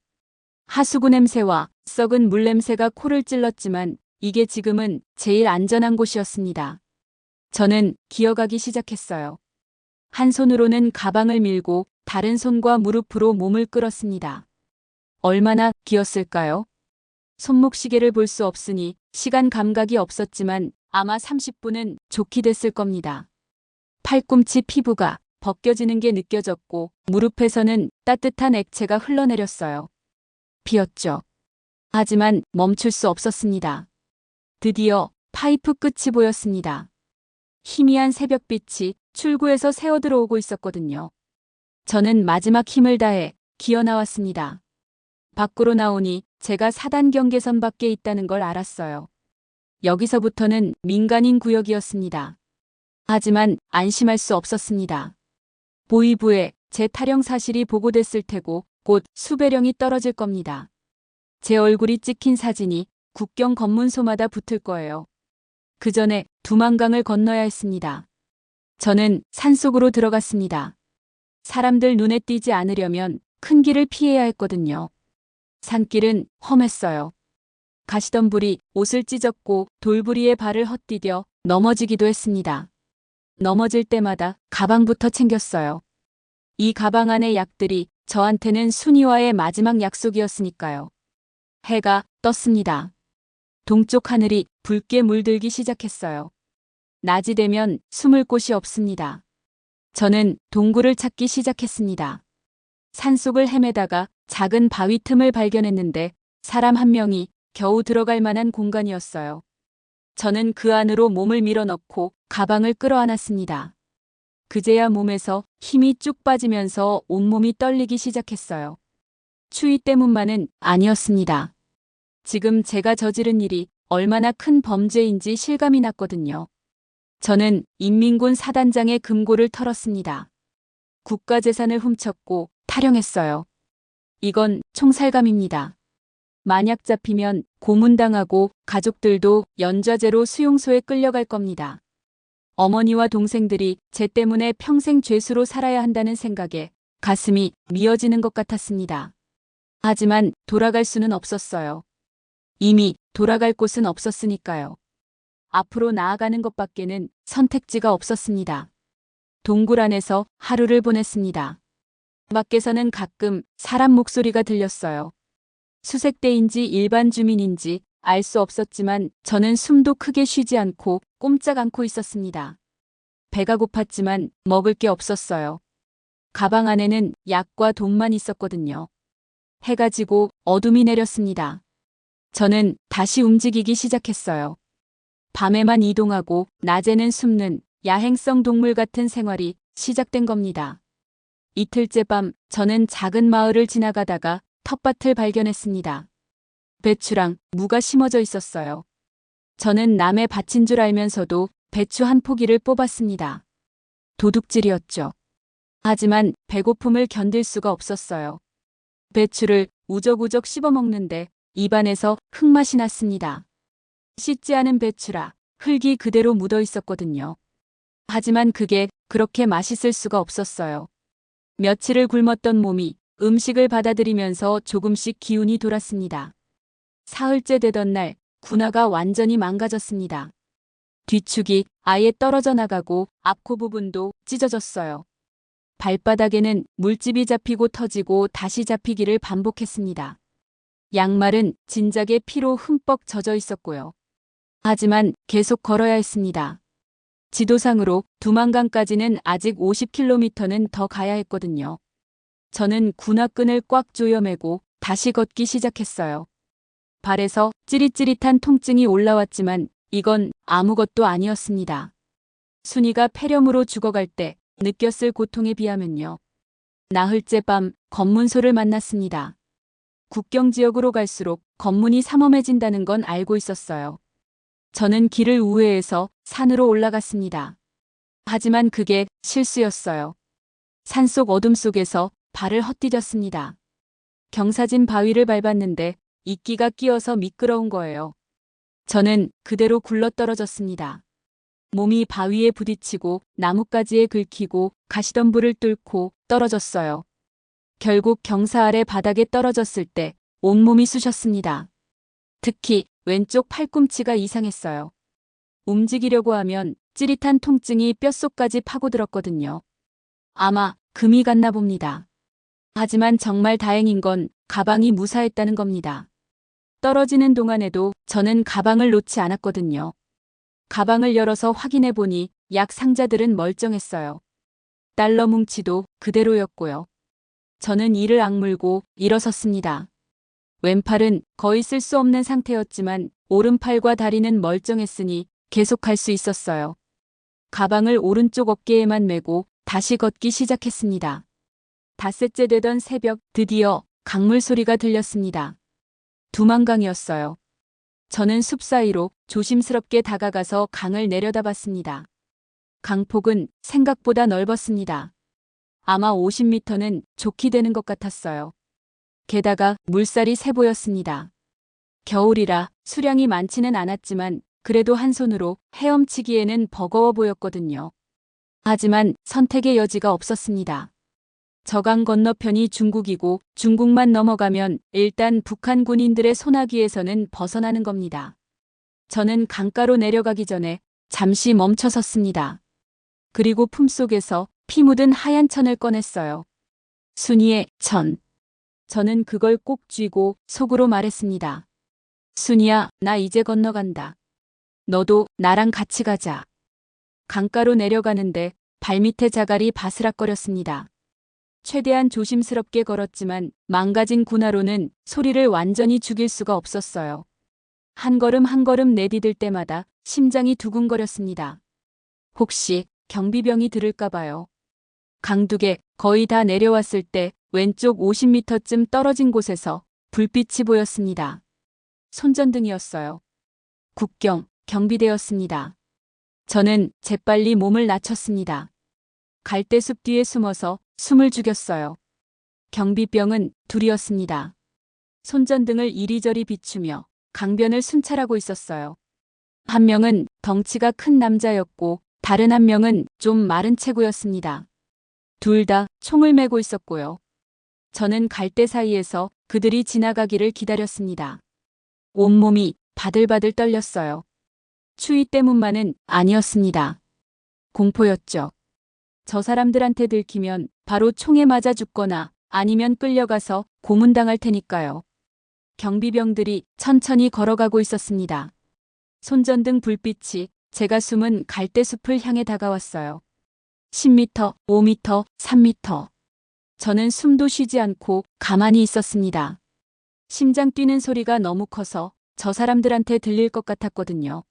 하수구 냄새와 썩은 물 냄새가 코를 찔렀지만 이게 지금은 제일 안전한 곳이었습니다. 저는 기어가기 시작했어요. 한 손으로는 가방을 밀고 다른 손과 무릎으로 몸을 끌었습니다. 얼마나 기었을까요? 손목시계를 볼 수 없으니 시간 감각이 없었지만 아마 30분은 좋게 됐을 겁니다. 팔꿈치 피부가 벗겨지는 게 느껴졌고 무릎에서는 따뜻한 액체가 흘러내렸어요. 피었죠. 하지만 멈출 수 없었습니다. 드디어 파이프 끝이 보였습니다. 희미한 새벽빛이 출구에서 새어 들어오고 있었거든요. 저는 마지막 힘을 다해 기어 나왔습니다. 밖으로 나오니 제가 사단 경계선 밖에 있다는 걸 알았어요. 여기서부터는 민간인 구역이었습니다. 하지만 안심할 수 없었습니다. 보위부에 제 탈영 사실이 보고됐을 테고 곧 수배령이 떨어질 겁니다. 제 얼굴이 찍힌 사진이 국경 검문소마다 붙을 거예요. 그 전에 두만강을 건너야 했습니다. 저는 산속으로 들어갔습니다. 사람들 눈에 띄지 않으려면 큰 길을 피해야 했거든요. 산길은 험했어요. 가시덤불이 옷을 찢었고 돌부리에 발을 헛디뎌 넘어지기도 했습니다. 넘어질 때마다 가방부터 챙겼어요. 이 가방 안의 약들이 저한테는 순이와의 마지막 약속이었으니까요. 해가 떴습니다. 동쪽 하늘이 붉게 물들기 시작했어요. 낮이 되면 숨을 곳이 없습니다. 저는 동굴을 찾기 시작했습니다. 산속을 헤매다가 작은 바위 틈을 발견했는데 사람 한 명이 겨우 들어갈 만한 공간이었어요. 저는 그 안으로 몸을 밀어넣고 가방을 끌어안았습니다. 그제야 몸에서 힘이 쭉 빠지면서 온몸이 떨리기 시작했어요. 추위 때문만은 아니었습니다. 지금 제가 저지른 일이 얼마나 큰 범죄인지 실감이 났거든요. 저는 인민군 사단장의 금고를 털었습니다. 국가재산을 훔쳤고 탈영했어요. 이건 총살감입니다. 만약 잡히면 고문당하고 가족들도 연좌제로 수용소에 끌려갈 겁니다. 어머니와 동생들이 제 때문에 평생 죄수로 살아야 한다는 생각에 가슴이 미어지는 것 같았습니다. 하지만 돌아갈 수는 없었어요. 이미 돌아갈 곳은 없었으니까요. 앞으로 나아가는 것밖에는 선택지가 없었습니다. 동굴 안에서 하루를 보냈습니다. 밖에서는 가끔 사람 목소리가 들렸어요. 수색대인지 일반 주민인지 알 수 없었지만 저는 숨도 크게 쉬지 않고 꼼짝 않고 있었습니다. 배가 고팠지만 먹을 게 없었어요. 가방 안에는 약과 돈만 있었거든요. 해가 지고 어둠이 내렸습니다. 저는 다시 움직이기 시작했어요. 밤에만 이동하고 낮에는 숨는 야행성 동물 같은 생활이 시작된 겁니다. 이틀째 밤 저는 작은 마을을 지나가다가 텃밭을 발견했습니다. 배추랑 무가 심어져 있었어요. 저는 남의 밭인 줄 알면서도 배추 한 포기를 뽑았습니다. 도둑질이었죠. 하지만 배고픔을 견딜 수가 없었어요. 배추를 우적우적 씹어먹는데 입안에서 흙맛이 났습니다. 씻지 않은 배추라 흙이 그대로 묻어 있었거든요. 하지만 그게 그렇게 맛있을 수가 없었어요. 며칠을 굶었던 몸이 음식을 받아들이면서 조금씩 기운이 돌았습니다. 사흘째 되던 날 군화가 완전히 망가졌습니다. 뒤축이 아예 떨어져 나가고 앞코 부분도 찢어졌어요. 발바닥에는 물집이 잡히고 터지고 다시 잡히기를 반복했습니다. 양말은 진작에 피로 흠뻑 젖어 있었고요. 하지만 계속 걸어야 했습니다. 지도상으로 두만강까지는 아직 50km는 더 가야 했거든요. 저는 군화끈을 꽉 조여매고 다시 걷기 시작했어요. 발에서 찌릿찌릿한 통증이 올라왔지만 이건 아무것도 아니었습니다. 순이가 폐렴으로 죽어갈 때 느꼈을 고통에 비하면요. 나흘째 밤 검문소를 만났습니다. 국경 지역으로 갈수록 검문이 삼엄해진다는 건 알고 있었어요. 저는 길을 우회해서 산으로 올라갔습니다. 하지만 그게 실수였어요. 산속 어둠 속에서 발을 헛디뎠습니다. 경사진 바위를 밟았는데 이끼가 끼어서 미끄러운 거예요. 저는 그대로 굴러떨어졌습니다. 몸이 바위에 부딪히고 나뭇가지에 긁히고 가시덤불을 뚫고 떨어졌어요. 결국 경사 아래 바닥에 떨어졌을 때 온몸이 쑤셨습니다. 특히 왼쪽 팔꿈치가 이상했어요. 움직이려고 하면 찌릿한 통증이 뼛속까지 파고들었거든요. 아마 금이 갔나 봅니다. 하지만 정말 다행인 건 가방이 무사했다는 겁니다. 떨어지는 동안에도 저는 가방을 놓지 않았거든요. 가방을 열어서 확인해 보니 약 상자들은 멀쩡했어요. 달러 뭉치도 그대로였고요. 저는 이를 악물고 일어섰습니다. 왼팔은 거의 쓸 수 없는 상태였지만 오른팔과 다리는 멀쩡했으니 계속할 수 있었어요. 가방을 오른쪽 어깨에만 메고 다시 걷기 시작했습니다. 닷새째 되던 새벽 드디어 강물 소리가 들렸습니다. 두만강이었어요. 저는 숲 사이로 조심스럽게 다가가서 강을 내려다봤습니다. 강폭은 생각보다 넓었습니다. 아마 50m는 좋게 되는 것 같았어요. 게다가 물살이 세 보였습니다. 겨울이라 수량이 많지는 않았지만 그래도 한 손으로 헤엄치기에는 버거워 보였거든요. 하지만 선택의 여지가 없었습니다. 저강 건너편이 중국이고 중국만 넘어가면 일단 북한 군인들의 소나기에서는 벗어나는 겁니다. 저는 강가로 내려가기 전에 잠시 멈춰 섰습니다. 그리고 품속에서 피 묻은 하얀 천을 꺼냈어요. 순이의 천. 저는 그걸 꼭 쥐고 속으로 말했습니다. 순이야, 나 이제 건너간다. 너도 나랑 같이 가자. 강가로 내려가는데 발밑에 자갈이 바스락거렸습니다. 최대한 조심스럽게 걸었지만 망가진 군화로는 소리를 완전히 죽일 수가 없었어요. 한 걸음 한 걸음 내디딜 때마다 심장이 두근거렸습니다. 혹시 경비병이 들을까 봐요. 강둑에 거의 다 내려왔을 때 왼쪽 50m쯤 떨어진 곳에서 불빛이 보였습니다. 손전등이었어요. 국경, 경비대였습니다. 저는 재빨리 몸을 낮췄습니다. 갈대숲 뒤에 숨어서 숨을 죽였어요. 경비병은 둘이었습니다. 손전등을 이리저리 비추며 강변을 순찰하고 있었어요. 한 명은 덩치가 큰 남자였고 다른 한 명은 좀 마른 체구였습니다. 둘 다 총을 메고 있었고요. 저는 갈대 사이에서 그들이 지나가기를 기다렸습니다. 온몸이 바들바들 떨렸어요. 추위 때문만은 아니었습니다. 공포였죠. 저 사람들한테 들키면 바로 총에 맞아 죽거나 아니면 끌려가서 고문당할 테니까요. 경비병들이 천천히 걸어가고 있었습니다. 손전등 불빛이 제가 숨은 갈대숲을 향해 다가왔어요. 10m, 5m, 3m. 저는 숨도 쉬지 않고 가만히 있었습니다. 심장 뛰는 소리가 너무 커서 저 사람들한테 들릴 것 같았거든요.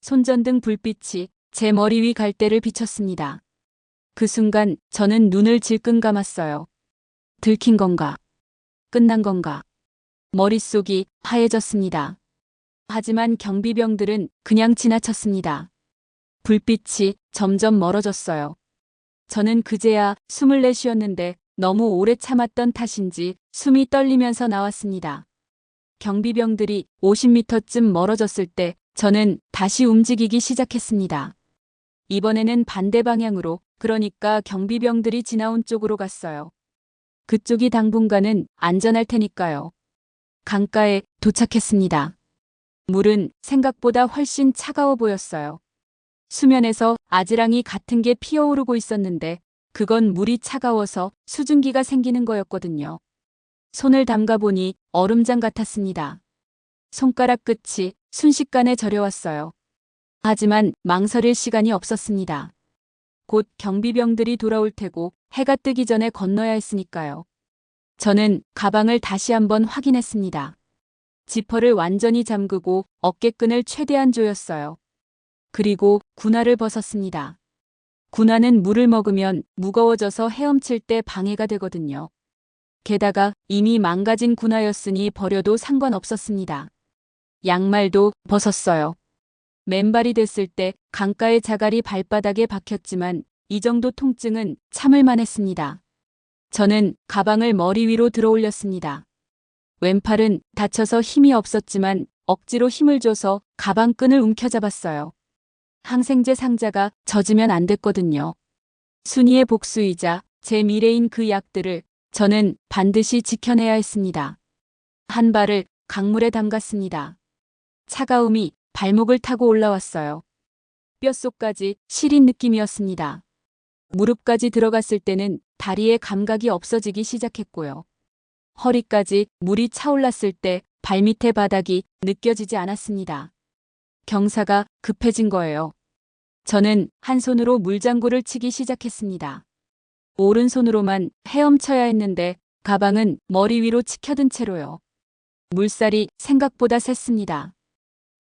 손전등 불빛이 제 머리 위 갈대를 비쳤습니다. 그 순간 저는 눈을 질끈 감았어요. 들킨 건가? 끝난 건가? 머릿속이 하얘졌습니다. 하지만 경비병들은 그냥 지나쳤습니다. 불빛이 점점 멀어졌어요. 저는 그제야 숨을 내쉬었는데 너무 오래 참았던 탓인지 숨이 떨리면서 나왔습니다. 경비병들이 50m쯤 멀어졌을 때 저는 다시 움직이기 시작했습니다. 이번에는 반대 방향으로, 그러니까 경비병들이 지나온 쪽으로 갔어요. 그쪽이 당분간은 안전할 테니까요. 강가에 도착했습니다. 물은 생각보다 훨씬 차가워 보였어요. 수면에서 아지랑이 같은 게 피어오르고 있었는데 그건 물이 차가워서 수증기가 생기는 거였거든요. 손을 담가보니 얼음장 같았습니다. 손가락 끝이 순식간에 저려왔어요. 하지만 망설일 시간이 없었습니다. 곧 경비병들이 돌아올 테고 해가 뜨기 전에 건너야 했으니까요. 저는 가방을 다시 한번 확인했습니다. 지퍼를 완전히 잠그고 어깨끈을 최대한 조였어요. 그리고 군화를 벗었습니다. 군화는 물을 먹으면 무거워져서 헤엄칠 때 방해가 되거든요. 게다가 이미 망가진 군화였으니 버려도 상관없었습니다. 양말도 벗었어요. 맨발이 됐을 때 강가의 자갈이 발바닥에 박혔지만 이 정도 통증은 참을 만했습니다. 저는 가방을 머리 위로 들어올렸습니다. 왼팔은 다쳐서 힘이 없었지만 억지로 힘을 줘서 가방 끈을 움켜잡았어요. 항생제 상자가 젖으면 안 됐거든요. 순이의 복수이자 제 미래인 그 약들을 저는 반드시 지켜내야 했습니다. 한 발을 강물에 담갔습니다. 차가움이 발목을 타고 올라왔어요. 뼛속까지 시린 느낌이었습니다. 무릎까지 들어갔을 때는 다리의 감각이 없어지기 시작했고요. 허리까지 물이 차올랐을 때 발밑의 바닥이 느껴지지 않았습니다. 경사가 급해진 거예요. 저는 한 손으로 물장구를 치기 시작했습니다. 오른손으로만 헤엄쳐야 했는데 가방은 머리 위로 치켜든 채로요. 물살이 생각보다 셌습니다.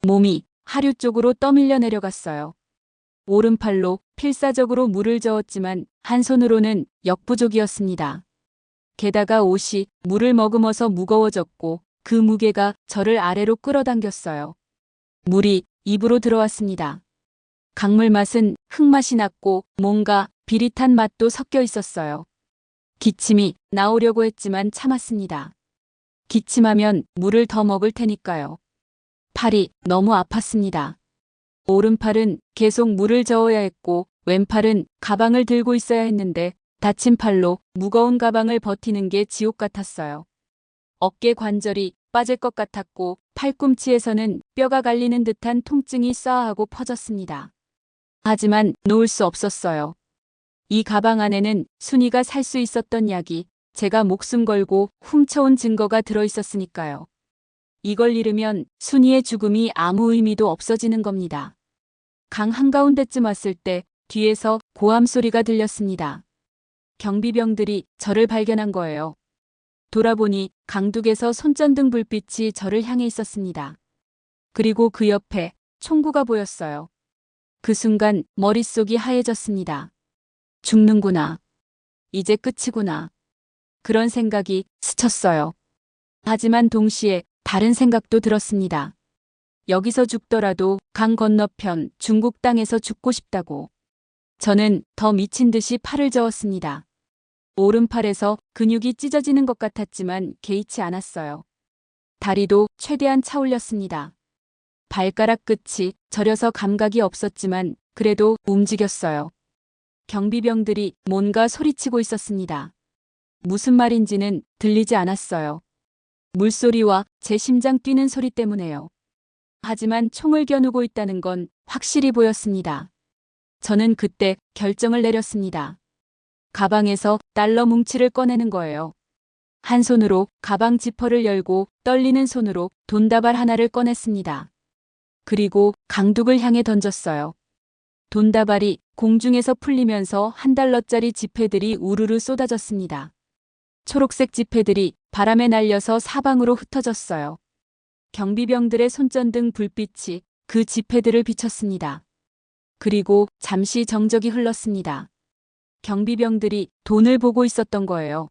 몸이 하류 쪽으로 떠밀려 내려갔어요. 오른팔로 필사적으로 물을 저었지만 한 손으로는 역부족이었습니다. 게다가 옷이 물을 머금어서 무거워졌고 그 무게가 저를 아래로 끌어당겼어요. 물이 입으로 들어왔습니다. 강물 맛은 흙맛이 났고 뭔가 비릿한 맛도 섞여 있었어요. 기침이 나오려고 했지만 참았습니다. 기침하면 물을 더 먹을 테니까요. 팔이 너무 아팠습니다. 오른팔은 계속 물을 저어야 했고 왼팔은 가방을 들고 있어야 했는데 다친 팔로 무거운 가방을 버티는 게 지옥 같았어요. 어깨 관절이 빠질 것 같았고 팔꿈치에서는 뼈가 갈리는 듯한 통증이 쏴하고 퍼졌습니다. 하지만 놓을 수 없었어요. 이 가방 안에는 순이가 살 수 있었던 약이 제가 목숨 걸고 훔쳐온 증거가 들어 있었으니까요. 이걸 잃으면 순이의 죽음이 아무 의미도 없어지는 겁니다. 강 한가운데쯤 왔을 때 뒤에서 고함 소리가 들렸습니다. 경비병들이 저를 발견한 거예요. 돌아보니 강둑에서 손전등 불빛이 저를 향해 있었습니다. 그리고 그 옆에 총구가 보였어요. 그 순간 머릿속이 하얘졌습니다. 죽는구나. 이제 끝이구나. 그런 생각이 스쳤어요. 하지만 동시에 다른 생각도 들었습니다. 여기서 죽더라도 강 건너편 중국 땅에서 죽고 싶다고. 저는 더 미친 듯이 팔을 저었습니다. 오른팔에서 근육이 찢어지는 것 같았지만 개의치 않았어요. 다리도 최대한 차올렸습니다. 발가락 끝이 저려서 감각이 없었지만 그래도 움직였어요. 경비병들이 뭔가 소리치고 있었습니다. 무슨 말인지는 들리지 않았어요. 물소리와 제 심장 뛰는 소리 때문에요. 하지만 총을 겨누고 있다는 건 확실히 보였습니다. 저는 그때 결정을 내렸습니다. 가방에서 달러 뭉치를 꺼내는 거예요. 한 손으로 가방 지퍼를 열고 떨리는 손으로 돈다발 하나를 꺼냈습니다. 그리고 강둑을 향해 던졌어요. 돈다발이 공중에서 풀리면서 $1짜리 지폐들이 우르르 쏟아졌습니다. 초록색 지폐들이 바람에 날려서 사방으로 흩어졌어요. 경비병들의 손전등 불빛이 그 지폐들을 비췄습니다. 그리고 잠시 정적이 흘렀습니다. 경비병들이 돈을 보고 있었던 거예요.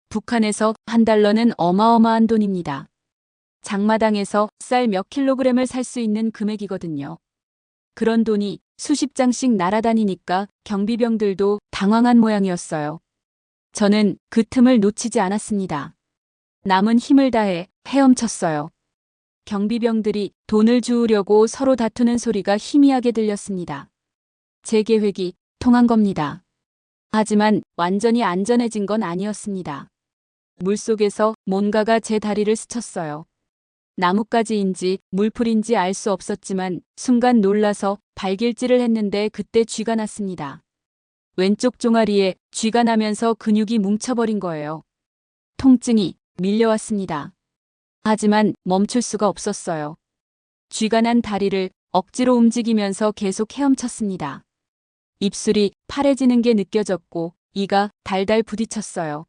북한에서 $1는 어마어마한 돈입니다. 장마당에서 쌀 몇 킬로그램을 살 수 있는 금액이거든요. 그런 돈이 수십 장씩 날아다니니까 경비병들도 당황한 모양이었어요. 저는 그 틈을 놓치지 않았습니다. 남은 힘을 다해 헤엄쳤어요. 경비병들이 돈을 주우려고 서로 다투는 소리가 희미하게 들렸습니다. 제 계획이 통한 겁니다. 하지만 완전히 안전해진 건 아니었습니다. 물속에서 뭔가가 제 다리를 스쳤어요. 나뭇가지인지 물풀인지 알 수 없었지만 순간 놀라서 발길질을 했는데 그때 쥐가 났습니다. 왼쪽 종아리에 쥐가 나면서 근육이 뭉쳐버린 거예요. 통증이 밀려왔습니다. 하지만 멈출 수가 없었어요. 쥐가 난 다리를 억지로 움직이면서 계속 헤엄쳤습니다. 입술이 파래지는 게 느껴졌고 이가 달달 부딪혔어요.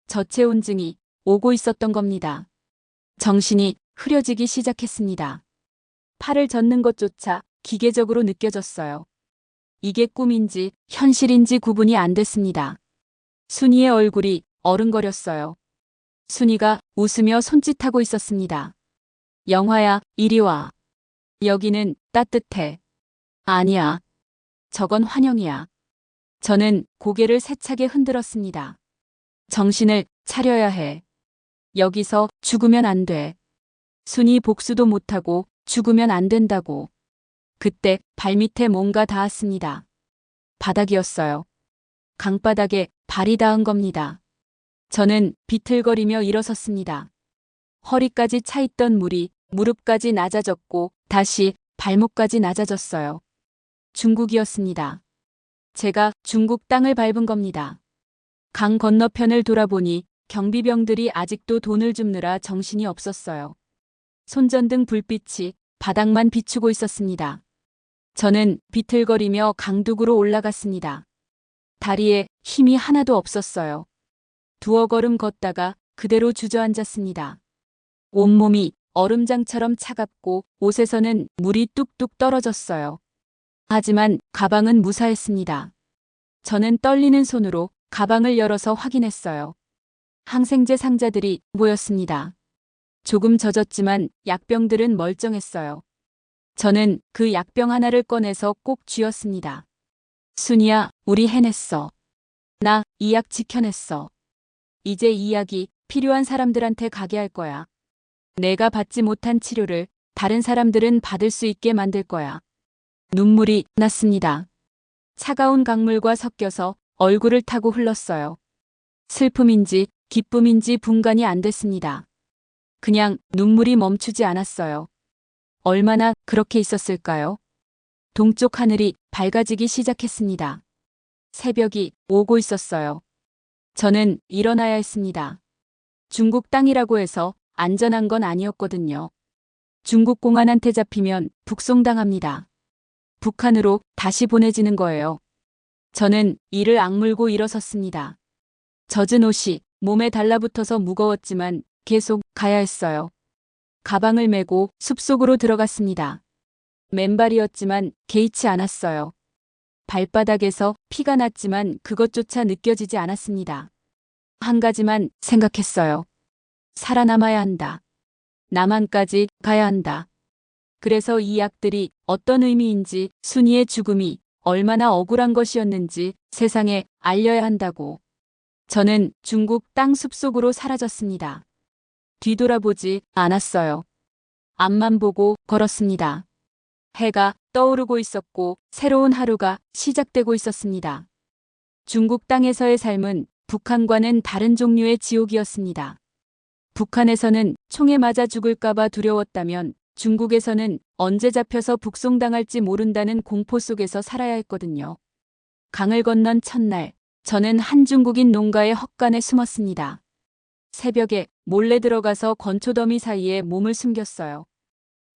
저체온증이 오고 있었던 겁니다. 정신이 흐려지기 시작했습니다. 팔을 젓는 것조차 기계적으로 느껴졌어요. 이게 꿈인지 현실인지 구분이 안 됐습니다. 순이의 얼굴이 어른거렸어요. 순이가 웃으며 손짓하고 있었습니다. 영화야, 이리 와. 여기는 따뜻해. 아니야. 저건 환영이야. 저는 고개를 세차게 흔들었습니다. 정신을 차려야 해. 여기서 죽으면 안 돼. 순이 복수도 못하고 죽으면 안 된다고. 그때 발밑에 뭔가 닿았습니다. 바닥이었어요. 강바닥에 발이 닿은 겁니다. 저는 비틀거리며 일어섰습니다. 허리까지 차 있던 물이 무릎까지 낮아졌고 다시 발목까지 낮아졌어요. 중국이었습니다. 제가 중국 땅을 밟은 겁니다. 강 건너편을 돌아보니 경비병들이 아직도 돈을 줍느라 정신이 없었어요. 손전등 불빛이 바닥만 비추고 있었습니다. 저는 비틀거리며 강둑으로 올라갔습니다. 다리에 힘이 하나도 없었어요. 두어 걸음 걷다가 그대로 주저앉았습니다. 온몸이 얼음장처럼 차갑고 옷에서는 물이 뚝뚝 떨어졌어요. 하지만 가방은 무사했습니다. 저는 떨리는 손으로 가방을 열어서 확인했어요. 항생제 상자들이 모였습니다. 조금 젖었지만 약병들은 멀쩡했어요. 저는 그 약병 하나를 꺼내서 꼭 쥐었습니다. 순이야, 우리 해냈어. 나 이 약 지켜냈어. 이제 이 약이 필요한 사람들한테 가게 할 거야. 내가 받지 못한 치료를 다른 사람들은 받을 수 있게 만들 거야. 눈물이 났습니다. 차가운 강물과 섞여서 얼굴을 타고 흘렀어요. 슬픔인지 기쁨인지 분간이 안 됐습니다. 그냥 눈물이 멈추지 않았어요. 얼마나 그렇게 있었을까요? 동쪽 하늘이 밝아지기 시작했습니다. 새벽이 오고 있었어요. 저는 일어나야 했습니다. 중국 땅이라고 해서 안전한 건 아니었거든요. 중국 공안한테 잡히면 북송당합니다. 북한으로 다시 보내지는 거예요. 저는 이를 악물고 일어섰습니다. 젖은 옷이 몸에 달라붙어서 무거웠지만 계속 가야 했어요. 가방을 메고 숲속으로 들어갔습니다. 맨발이었지만 개의치 않았어요. 발바닥에서 피가 났지만 그것조차 느껴지지 않았습니다. 한 가지만 생각했어요. 살아남아야 한다. 남한까지 가야 한다. 그래서 이 약들이 어떤 의미인지, 순이의 죽음이 얼마나 억울한 것이었는지 세상에 알려야 한다고. 저는 중국 땅 숲속으로 사라졌습니다. 뒤돌아보지 않았어요. 앞만 보고 걸었습니다. 해가 떠오르고 있었고 새로운 하루가 시작되고 있었습니다. 중국 땅에서의 삶은 북한과는 다른 종류의 지옥이었습니다. 북한에서는 총에 맞아 죽을까봐 두려웠다면 중국에서는 언제 잡혀서 북송당할지 모른다는 공포 속에서 살아야 했거든요. 강을 건넌 첫날, 저는 한 중국인 농가의 헛간에 숨었습니다. 새벽에 몰래 들어가서 건초더미 사이에 몸을 숨겼어요.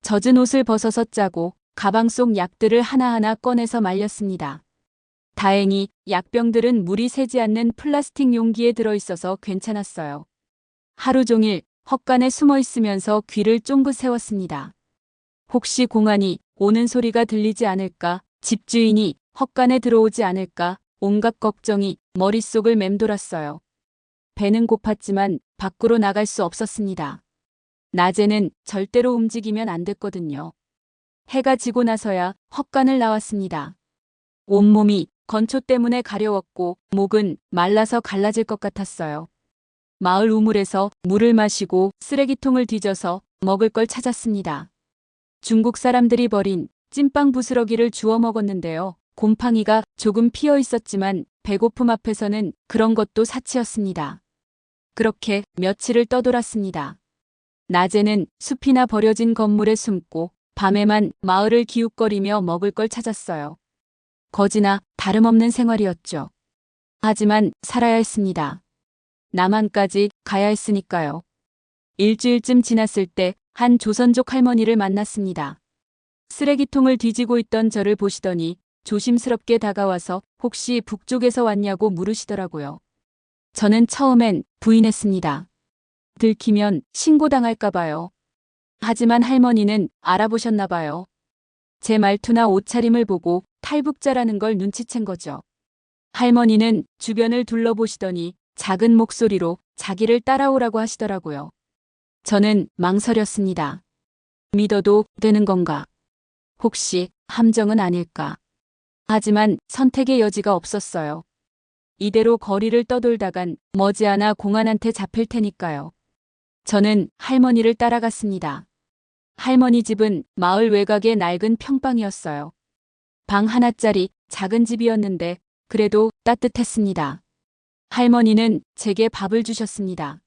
젖은 옷을 벗어서 짜고 가방 속 약들을 하나하나 꺼내서 말렸습니다. 다행히 약병들은 물이 새지 않는 플라스틱 용기에 들어있어서 괜찮았어요. 하루 종일 헛간에 숨어 있으면서 귀를 쫑긋 세웠습니다. 혹시 공안이 오는 소리가 들리지 않을까, 집주인이 헛간에 들어오지 않을까, 온갖 걱정이 머릿속을 맴돌았어요. 배는 고팠지만 밖으로 나갈 수 없었습니다. 낮에는 절대로 움직이면 안 됐거든요. 해가 지고 나서야 헛간을 나왔습니다. 온몸이 건초 때문에 가려웠고 목은 말라서 갈라질 것 같았어요. 마을 우물에서 물을 마시고 쓰레기통을 뒤져서 먹을 걸 찾았습니다. 중국 사람들이 버린 찐빵 부스러기를 주워 먹었는데요. 곰팡이가 조금 피어 있었지만 배고픔 앞에서는 그런 것도 사치였습니다. 그렇게 며칠을 떠돌았습니다. 낮에는 숲이나 버려진 건물에 숨고 밤에만 마을을 기웃거리며 먹을 걸 찾았어요. 거지나 다름없는 생활이었죠. 하지만 살아야 했습니다. 남한까지 가야 했으니까요. 일주일쯤 지났을 때 한 조선족 할머니를 만났습니다. 쓰레기통을 뒤지고 있던 저를 보시더니 조심스럽게 다가와서 혹시 북쪽에서 왔냐고 물으시더라고요. 저는 처음엔 부인했습니다. 들키면 신고당할까 봐요. 하지만 할머니는 알아보셨나 봐요. 제 말투나 옷차림을 보고 탈북자라는 걸 눈치챈 거죠. 할머니는 주변을 둘러보시더니 작은 목소리로 자기를 따라오라고 하시더라고요. 저는 망설였습니다. 믿어도 되는 건가? 혹시 함정은 아닐까? 하지만 선택의 여지가 없었어요. 이대로 거리를 떠돌다간 머지않아 공안한테 잡힐 테니까요. 저는 할머니를 따라갔습니다. 할머니 집은 마을 외곽의 낡은 평방이었어요. 방 하나짜리 작은 집이었는데 그래도 따뜻했습니다. 할머니는 제게 밥을 주셨습니다.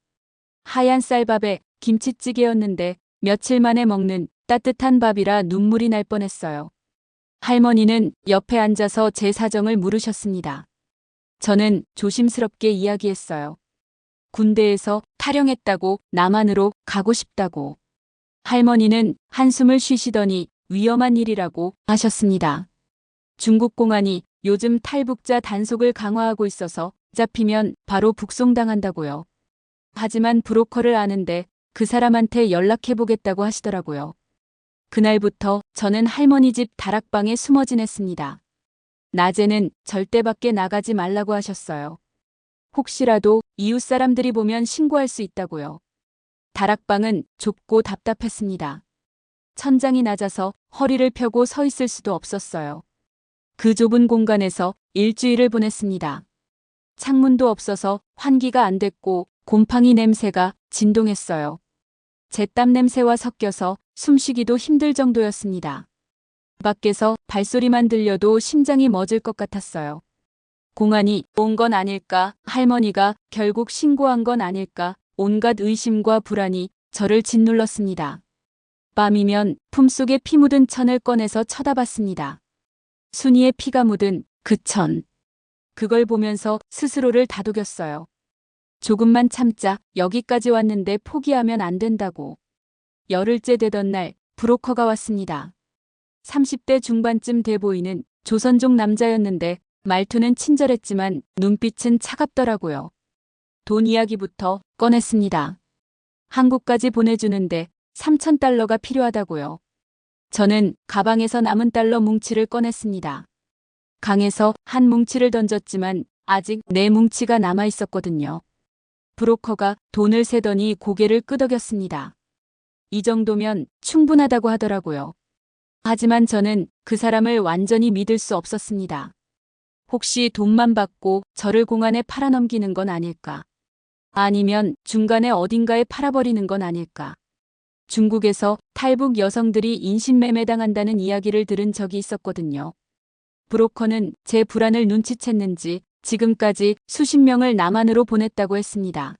하얀 쌀밥에 김치찌개였는데 며칠 만에 먹는 따뜻한 밥이라 눈물이 날 뻔했어요. 할머니는 옆에 앉아서 제 사정을 물으셨습니다. 저는 조심스럽게 이야기했어요. 군대에서 탈영했다고, 남한으로 가고 싶다고. 할머니는 한숨을 쉬시더니 위험한 일이라고 하셨습니다. 중국 공안이 요즘 탈북자 단속을 강화하고 있어서 잡히면 바로 북송당한다고요. 하지만 브로커를 아는데 그 사람한테 연락해보겠다고 하시더라고요. 그날부터 저는 할머니 집 다락방에 숨어 지냈습니다. 낮에는 절대 밖에 나가지 말라고 하셨어요. 혹시라도 이웃 사람들이 보면 신고할 수 있다고요. 다락방은 좁고 답답했습니다. 천장이 낮아서 허리를 펴고 서 있을 수도 없었어요. 그 좁은 공간에서 일주일을 보냈습니다. 창문도 없어서 환기가 안 됐고 곰팡이 냄새가 진동했어요. 제 땀 냄새와 섞여서 숨쉬기도 힘들 정도였습니다. 밖에서 발소리만 들려도 심장이 멎을 것 같았어요. 공안이 온 건 아닐까, 할머니가 결국 신고한 건 아닐까, 온갖 의심과 불안이 저를 짓눌렀습니다. 밤이면 품속에 피 묻은 천을 꺼내서 쳐다봤습니다. 순이의 피가 묻은 그 천. 그걸 보면서 스스로를 다독였어요. 조금만 참자, 여기까지 왔는데 포기하면 안 된다고. 열흘째 되던 날 브로커가 왔습니다. 30대 중반쯤 돼 보이는 조선족 남자였는데 말투는 친절했지만 눈빛은 차갑더라고요. 돈 이야기부터 꺼냈습니다. 한국까지 보내주는데 3,000달러가 필요하다고요. 저는 가방에서 남은 달러 뭉치를 꺼냈습니다. 강에서 한 뭉치를 던졌지만 아직 네 뭉치가 남아 있었거든요. 브로커가 돈을 세더니 고개를 끄덕였습니다. 이 정도면 충분하다고 하더라고요. 하지만 저는 그 사람을 완전히 믿을 수 없었습니다. 혹시 돈만 받고 저를 공안에 팔아넘기는 건 아닐까? 아니면 중간에 어딘가에 팔아버리는 건 아닐까? 중국에서 탈북 여성들이 인신매매당한다는 이야기를 들은 적이 있었거든요. 브로커는 제 불안을 눈치챘는지 지금까지 수십 명을 남한으로 보냈다고 했습니다.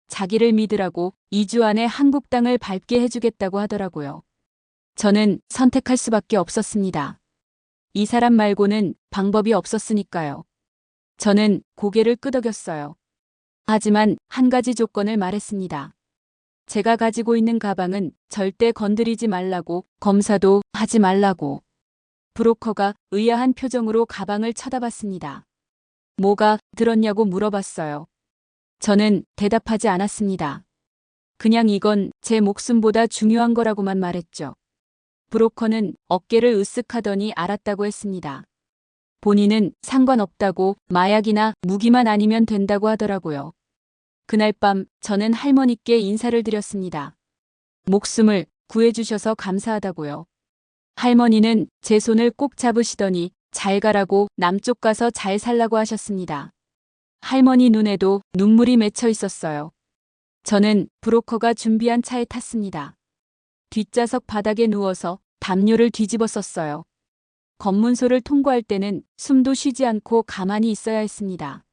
자기를 믿으라고 2주 안에 한국 땅을 밟게 해주겠다고 하더라고요. 저는 선택할 수밖에 없었습니다. 이 사람 말고는 방법이 없었으니까요. 저는 고개를 끄덕였어요. 하지만 한 가지 조건을 말했습니다. 제가 가지고 있는 가방은 절대 건드리지 말라고, 검사도 하지 말라고. 브로커가 의아한 표정으로 가방을 쳐다봤습니다. 뭐가 들었냐고 물어봤어요. 저는 대답하지 않았습니다. 그냥 이건 제 목숨보다 중요한 거라고만 말했죠. 브로커는 어깨를 으쓱하더니 알았다고 했습니다. 본인은 상관없다고, 마약이나 무기만 아니면 된다고 하더라고요. 그날 밤 저는 할머니께 인사를 드렸습니다. 목숨을 구해주셔서 감사하다고요. 할머니는 제 손을 꼭 잡으시더니 잘 가라고, 남쪽 가서 잘 살라고 하셨습니다. 할머니 눈에도 눈물이 맺혀 있었어요. 저는 브로커가 준비한 차에 탔습니다. 뒷좌석 바닥에 누워서 담요를 뒤집어 썼어요. 검문소를 통과할 때는 숨도 쉬지 않고 가만히 있어야 했습니다.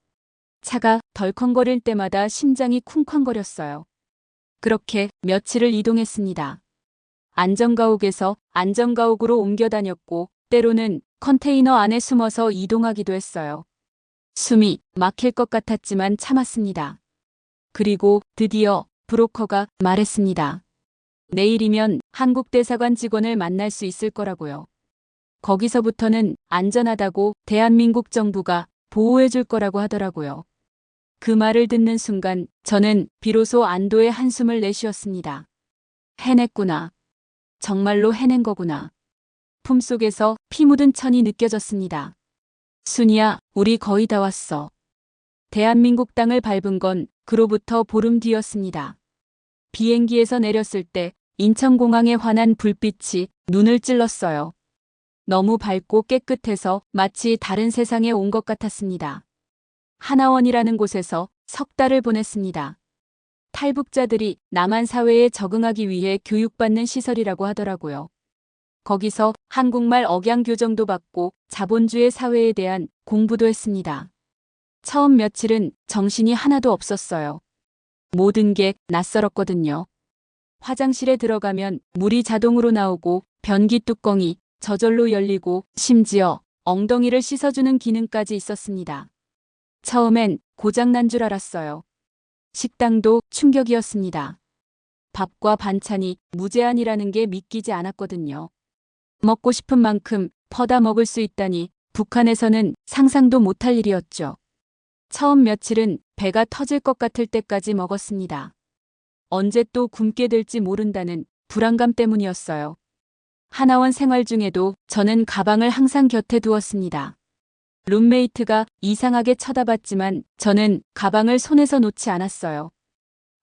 차가 덜컹거릴 때마다 심장이 쿵쾅거렸어요. 그렇게 며칠을 이동했습니다. 안전가옥에서 안전가옥으로 옮겨 다녔고 때로는 컨테이너 안에 숨어서 이동하기도 했어요. 숨이 막힐 것 같았지만 참았습니다. 그리고 드디어 브로커가 말했습니다. 내일이면 한국 대사관 직원을 만날 수 있을 거라고요. 거기서부터는 안전하다고, 대한민국 정부가 보호해 줄 거라고 하더라고요. 그 말을 듣는 순간 저는 비로소 안도의 한숨을 내쉬었습니다. 해냈구나. 정말로 해낸 거구나. 품속에서 피 묻은 천이 느껴졌습니다. 순이야, 우리 거의 다 왔어. 대한민국 땅을 밟은 건 그로부터 보름 뒤였습니다. 비행기에서 내렸을 때 인천공항에 환한 불빛이 눈을 찔렀어요. 너무 밝고 깨끗해서 마치 다른 세상에 온 것 같았습니다. 하나원이라는 곳에서 석 달을 보냈습니다. 탈북자들이 남한 사회에 적응하기 위해 교육받는 시설이라고 하더라고요. 거기서 한국말 억양 교정도 받고 자본주의 사회에 대한 공부도 했습니다. 처음 며칠은 정신이 하나도 없었어요. 모든 게 낯설었거든요. 화장실에 들어가면 물이 자동으로 나오고 변기 뚜껑이 저절로 열리고 심지어 엉덩이를 씻어주는 기능까지 있었습니다. 처음엔 고장난 줄 알았어요. 식당도 충격이었습니다. 밥과 반찬이 무제한이라는 게 믿기지 않았거든요. 먹고 싶은 만큼 퍼다 먹을 수 있다니 북한에서는 상상도 못할 일이었죠. 처음 며칠은 배가 터질 것 같을 때까지 먹었습니다. 언제 또 굶게 될지 모른다는 불안감 때문이었어요. 하나원 생활 중에도 저는 가방을 항상 곁에 두었습니다. 룸메이트가 이상하게 쳐다봤지만 저는 가방을 손에서 놓지 않았어요.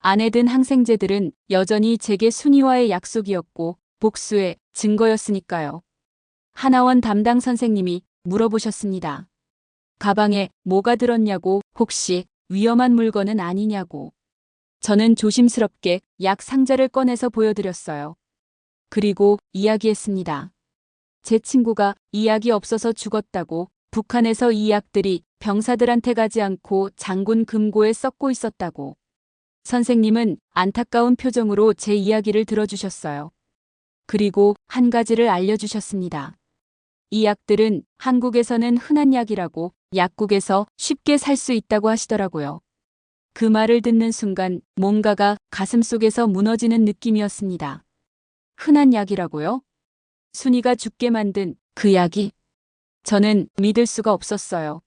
안에 든 항생제들은 여전히 제게 순이와의 약속이었고 복수의 증거였으니까요. 하나원 담당 선생님이 물어보셨습니다. 가방에 뭐가 들었냐고, 혹시 위험한 물건은 아니냐고. 저는 조심스럽게 약 상자를 꺼내서 보여드렸어요. 그리고 이야기했습니다. 제 친구가 이 약이 없어서 죽었다고, 북한에서 이 약들이 병사들한테 가지 않고 장군 금고에 썩고 있었다고. 선생님은 안타까운 표정으로 제 이야기를 들어주셨어요. 그리고 한 가지를 알려주셨습니다. 이 약들은 한국에서는 흔한 약이라고, 약국에서 쉽게 살 수 있다고 하시더라고요. 그 말을 듣는 순간 뭔가가 가슴속에서 무너지는 느낌이었습니다. 흔한 약이라고요? 순이가 죽게 만든 그 약이? 저는 믿을 수가 없었어요.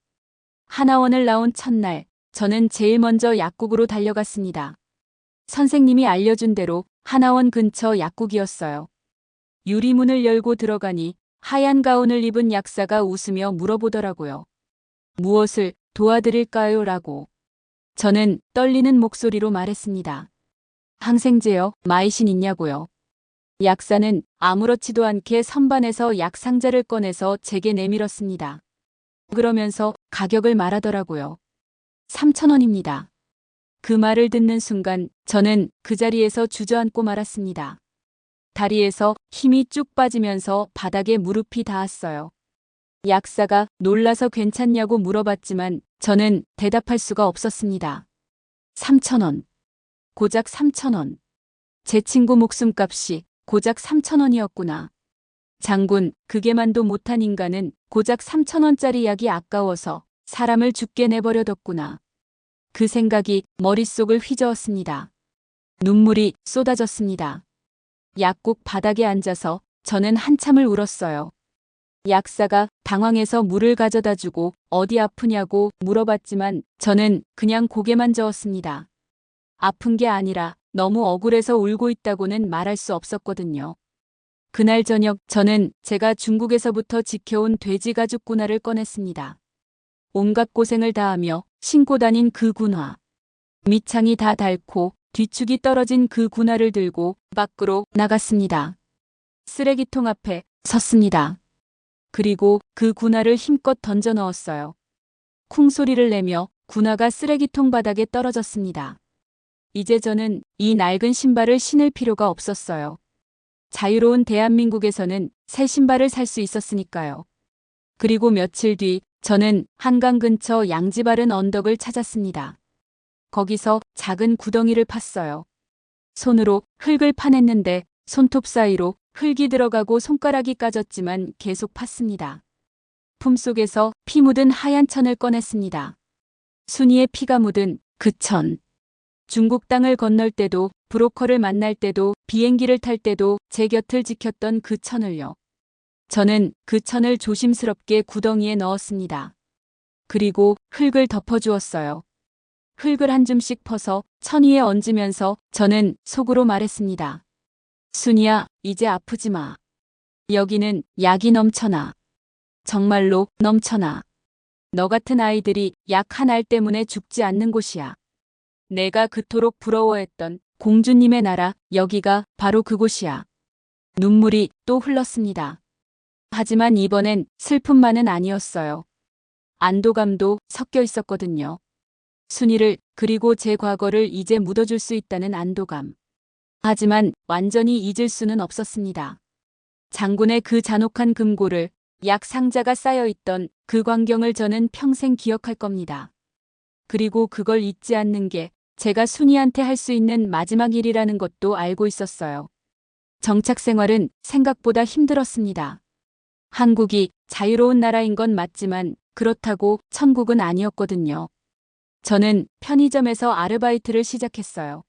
하나원을 나온 첫날, 저는 제일 먼저 약국으로 달려갔습니다. 선생님이 알려준 대로 하나원 근처 약국이었어요. 유리문을 열고 들어가니 하얀 가운을 입은 약사가 웃으며 물어보더라고요. 무엇을 도와드릴까요? 라고. 저는 떨리는 목소리로 말했습니다. 항생제요, 마이신 있냐고요. 약사는 아무렇지도 않게 선반에서 약 상자를 꺼내서 제게 내밀었습니다. 그러면서 가격을 말하더라고요. 3,000원입니다. 그 말을 듣는 순간 저는 그 자리에서 주저앉고 말았습니다. 다리에서 힘이 쭉 빠지면서 바닥에 무릎이 닿았어요. 약사가 놀라서 괜찮냐고 물어봤지만 저는 대답할 수가 없었습니다. 3,000원. 고작 3,000원. 제 친구 목숨값이 고작 3,000원이었구나. 장군, 그게만도 못한 인간은 고작 3,000원짜리 약이 아까워서 사람을 죽게 내버려뒀구나. 그 생각이 머릿속을 휘저었습니다. 눈물이 쏟아졌습니다. 약국 바닥에 앉아서 저는 한참을 울었어요. 약사가 당황해서 물을 가져다 주고 어디 아프냐고 물어봤지만 저는 그냥 고개만 저었습니다. 아픈 게 아니라 너무 억울해서 울고 있다고는 말할 수 없었거든요. 그날 저녁 저는 제가 중국에서부터 지켜온 돼지 가죽 군화를 꺼냈습니다. 온갖 고생을 다하며 신고 다닌 그 군화. 밑창이 다 닳고 뒤축이 떨어진 그 군화를 들고 밖으로 나갔습니다. 쓰레기통 앞에 섰습니다. 그리고 그 군화를 힘껏 던져 넣었어요. 쿵 소리를 내며 군화가 쓰레기통 바닥에 떨어졌습니다. 이제 저는 이 낡은 신발을 신을 필요가 없었어요. 자유로운 대한민국에서는 새 신발을 살 수 있었으니까요. 그리고 며칠 뒤 저는 한강 근처 양지 바른 언덕을 찾았습니다. 거기서 작은 구덩이를 팠어요. 손으로 흙을 파냈는데 손톱 사이로 흙이 들어가고 손가락이 까졌지만 계속 팠습니다. 품속에서 피 묻은 하얀 천을 꺼냈습니다. 순이의 피가 묻은 그 천. 중국 땅을 건널 때도 브로커를 만날 때도 비행기를 탈 때도 제 곁을 지켰던 그 천을요. 저는 그 천을 조심스럽게 구덩이에 넣었습니다. 그리고 흙을 덮어주었어요. 흙을 한 줌씩 퍼서 천 위에 얹으면서 저는 속으로 말했습니다. 순이야, 이제 아프지 마. 여기는 약이 넘쳐나. 정말로 넘쳐나. 너 같은 아이들이 약 한 알 때문에 죽지 않는 곳이야. 내가 그토록 부러워했던 공주님의 나라, 여기가 바로 그곳이야. 눈물이 또 흘렀습니다. 하지만 이번엔 슬픔만은 아니었어요. 안도감도 섞여 있었거든요. 순이를, 그리고 제 과거를 이제 묻어줄 수 있다는 안도감. 하지만 완전히 잊을 수는 없었습니다. 장군의 그 잔혹한 금고를, 약 상자가 쌓여있던 그 광경을 저는 평생 기억할 겁니다. 그리고 그걸 잊지 않는 게 제가 순이한테 할 수 있는 마지막 일이라는 것도 알고 있었어요. 정착 생활은 생각보다 힘들었습니다. 한국이 자유로운 나라인 건 맞지만 그렇다고 천국은 아니었거든요. 저는 편의점에서 아르바이트를 시작했어요.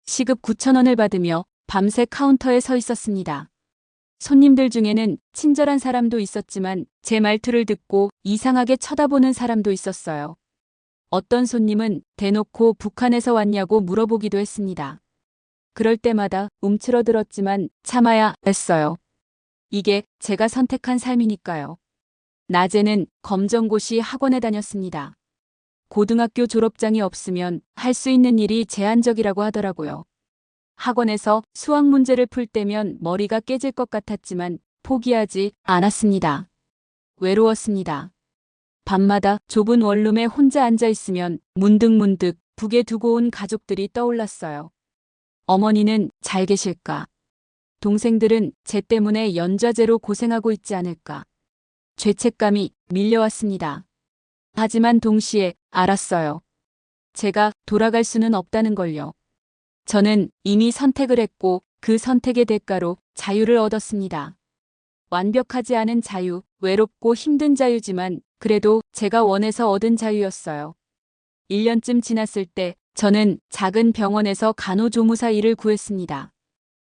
시급 9,000원을 받으며 밤새 카운터에 서 있었습니다. 손님들 중에는 친절한 사람도 있었지만 제 말투를 듣고 이상하게 쳐다보는 사람도 있었어요. 어떤 손님은 대놓고 북한에서 왔냐고 물어보기도 했습니다. 그럴 때마다 움츠러들었지만 참아야 했어요. 이게 제가 선택한 삶이니까요. 낮에는 검정고시 학원에 다녔습니다. 고등학교 졸업장이 없으면 할 수 있는 일이 제한적이라고 하더라고요. 학원에서 수학 문제를 풀 때면 머리가 깨질 것 같았지만 포기하지 않았습니다. 외로웠습니다. 밤마다 좁은 원룸에 혼자 앉아 있으면 문득문득 북에 두고 온 가족들이 떠올랐어요. 어머니는 잘 계실까? 동생들은 제 때문에 연좌제로 고생하고 있지 않을까? 죄책감이 밀려왔습니다. 하지만 동시에 알았어요. 제가 돌아갈 수는 없다는 걸요. 저는 이미 선택을 했고 그 선택의 대가로 자유를 얻었습니다. 완벽하지 않은 자유, 외롭고 힘든 자유지만 그래도 제가 원해서 얻은 자유였어요. 1년쯤 지났을 때 저는 작은 병원에서 간호조무사 일을 구했습니다.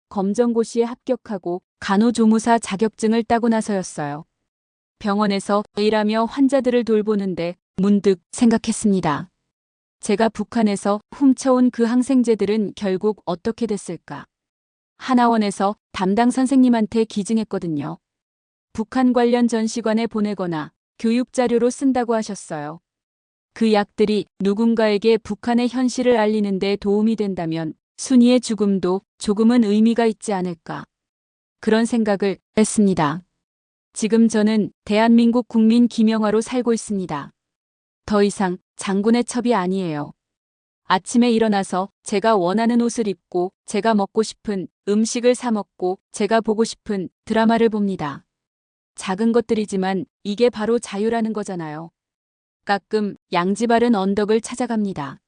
검정고시에 합격하고 간호조무사 자격증을 따고 나서였어요. 병원에서 일하며 환자들을 돌보는데 문득 생각했습니다. 제가 북한에서 훔쳐온 그 항생제들은 결국 어떻게 됐을까? 하나원에서 담당 선생님한테 기증했거든요. 북한 관련 전시관에 보내거나 교육 자료로 쓴다고 하셨어요. 그 약들이 누군가에게 북한의 현실을 알리는 데 도움이 된다면 순이의 죽음도 조금은 의미가 있지 않을까. 그런 생각을 했습니다. 지금 저는 대한민국 국민 김영하로 살고 있습니다. 더 이상 장군의 첩이 아니에요. 아침에 일어나서 제가 원하는 옷을 입고 제가 먹고 싶은 음식을 사 먹고 제가 보고 싶은 드라마를 봅니다. 작은 것들이지만 이게 바로 자유라는 거잖아요. 가끔 양지바른 언덕을 찾아갑니다.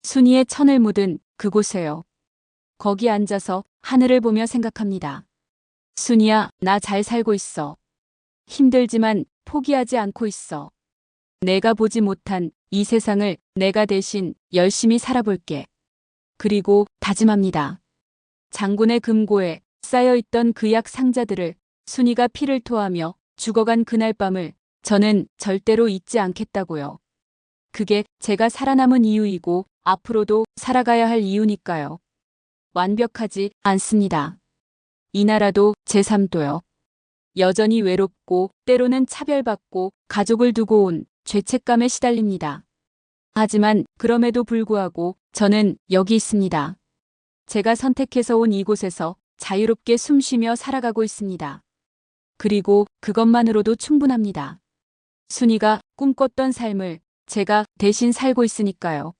순이의 천을 묻은 그곳에요. 거기 앉아서 하늘을 보며 생각합니다. 순이야, 나 잘 살고 있어. 힘들지만 포기하지 않고 있어. 내가 보지 못한 이 세상을 내가 대신 열심히 살아볼게. 그리고 다짐합니다. 장군의 금고에 쌓여있던 그 약 상자들을 순이가 피를 토하며 죽어간 그날 밤을 저는 절대로 잊지 않겠다고요. 그게 제가 살아남은 이유이고 앞으로도 살아가야 할 이유니까요. 완벽하지 않습니다. 이 나라도 제 삶도요. 여전히 외롭고 때로는 차별받고 가족을 두고 온 죄책감에 시달립니다. 하지만 그럼에도 불구하고 저는 여기 있습니다. 제가 선택해서 온 이곳에서 자유롭게 숨쉬며 살아가고 있습니다. 그리고 그것만으로도 충분합니다. 순이가 꿈꿨던 삶을 제가 대신 살고 있으니까요.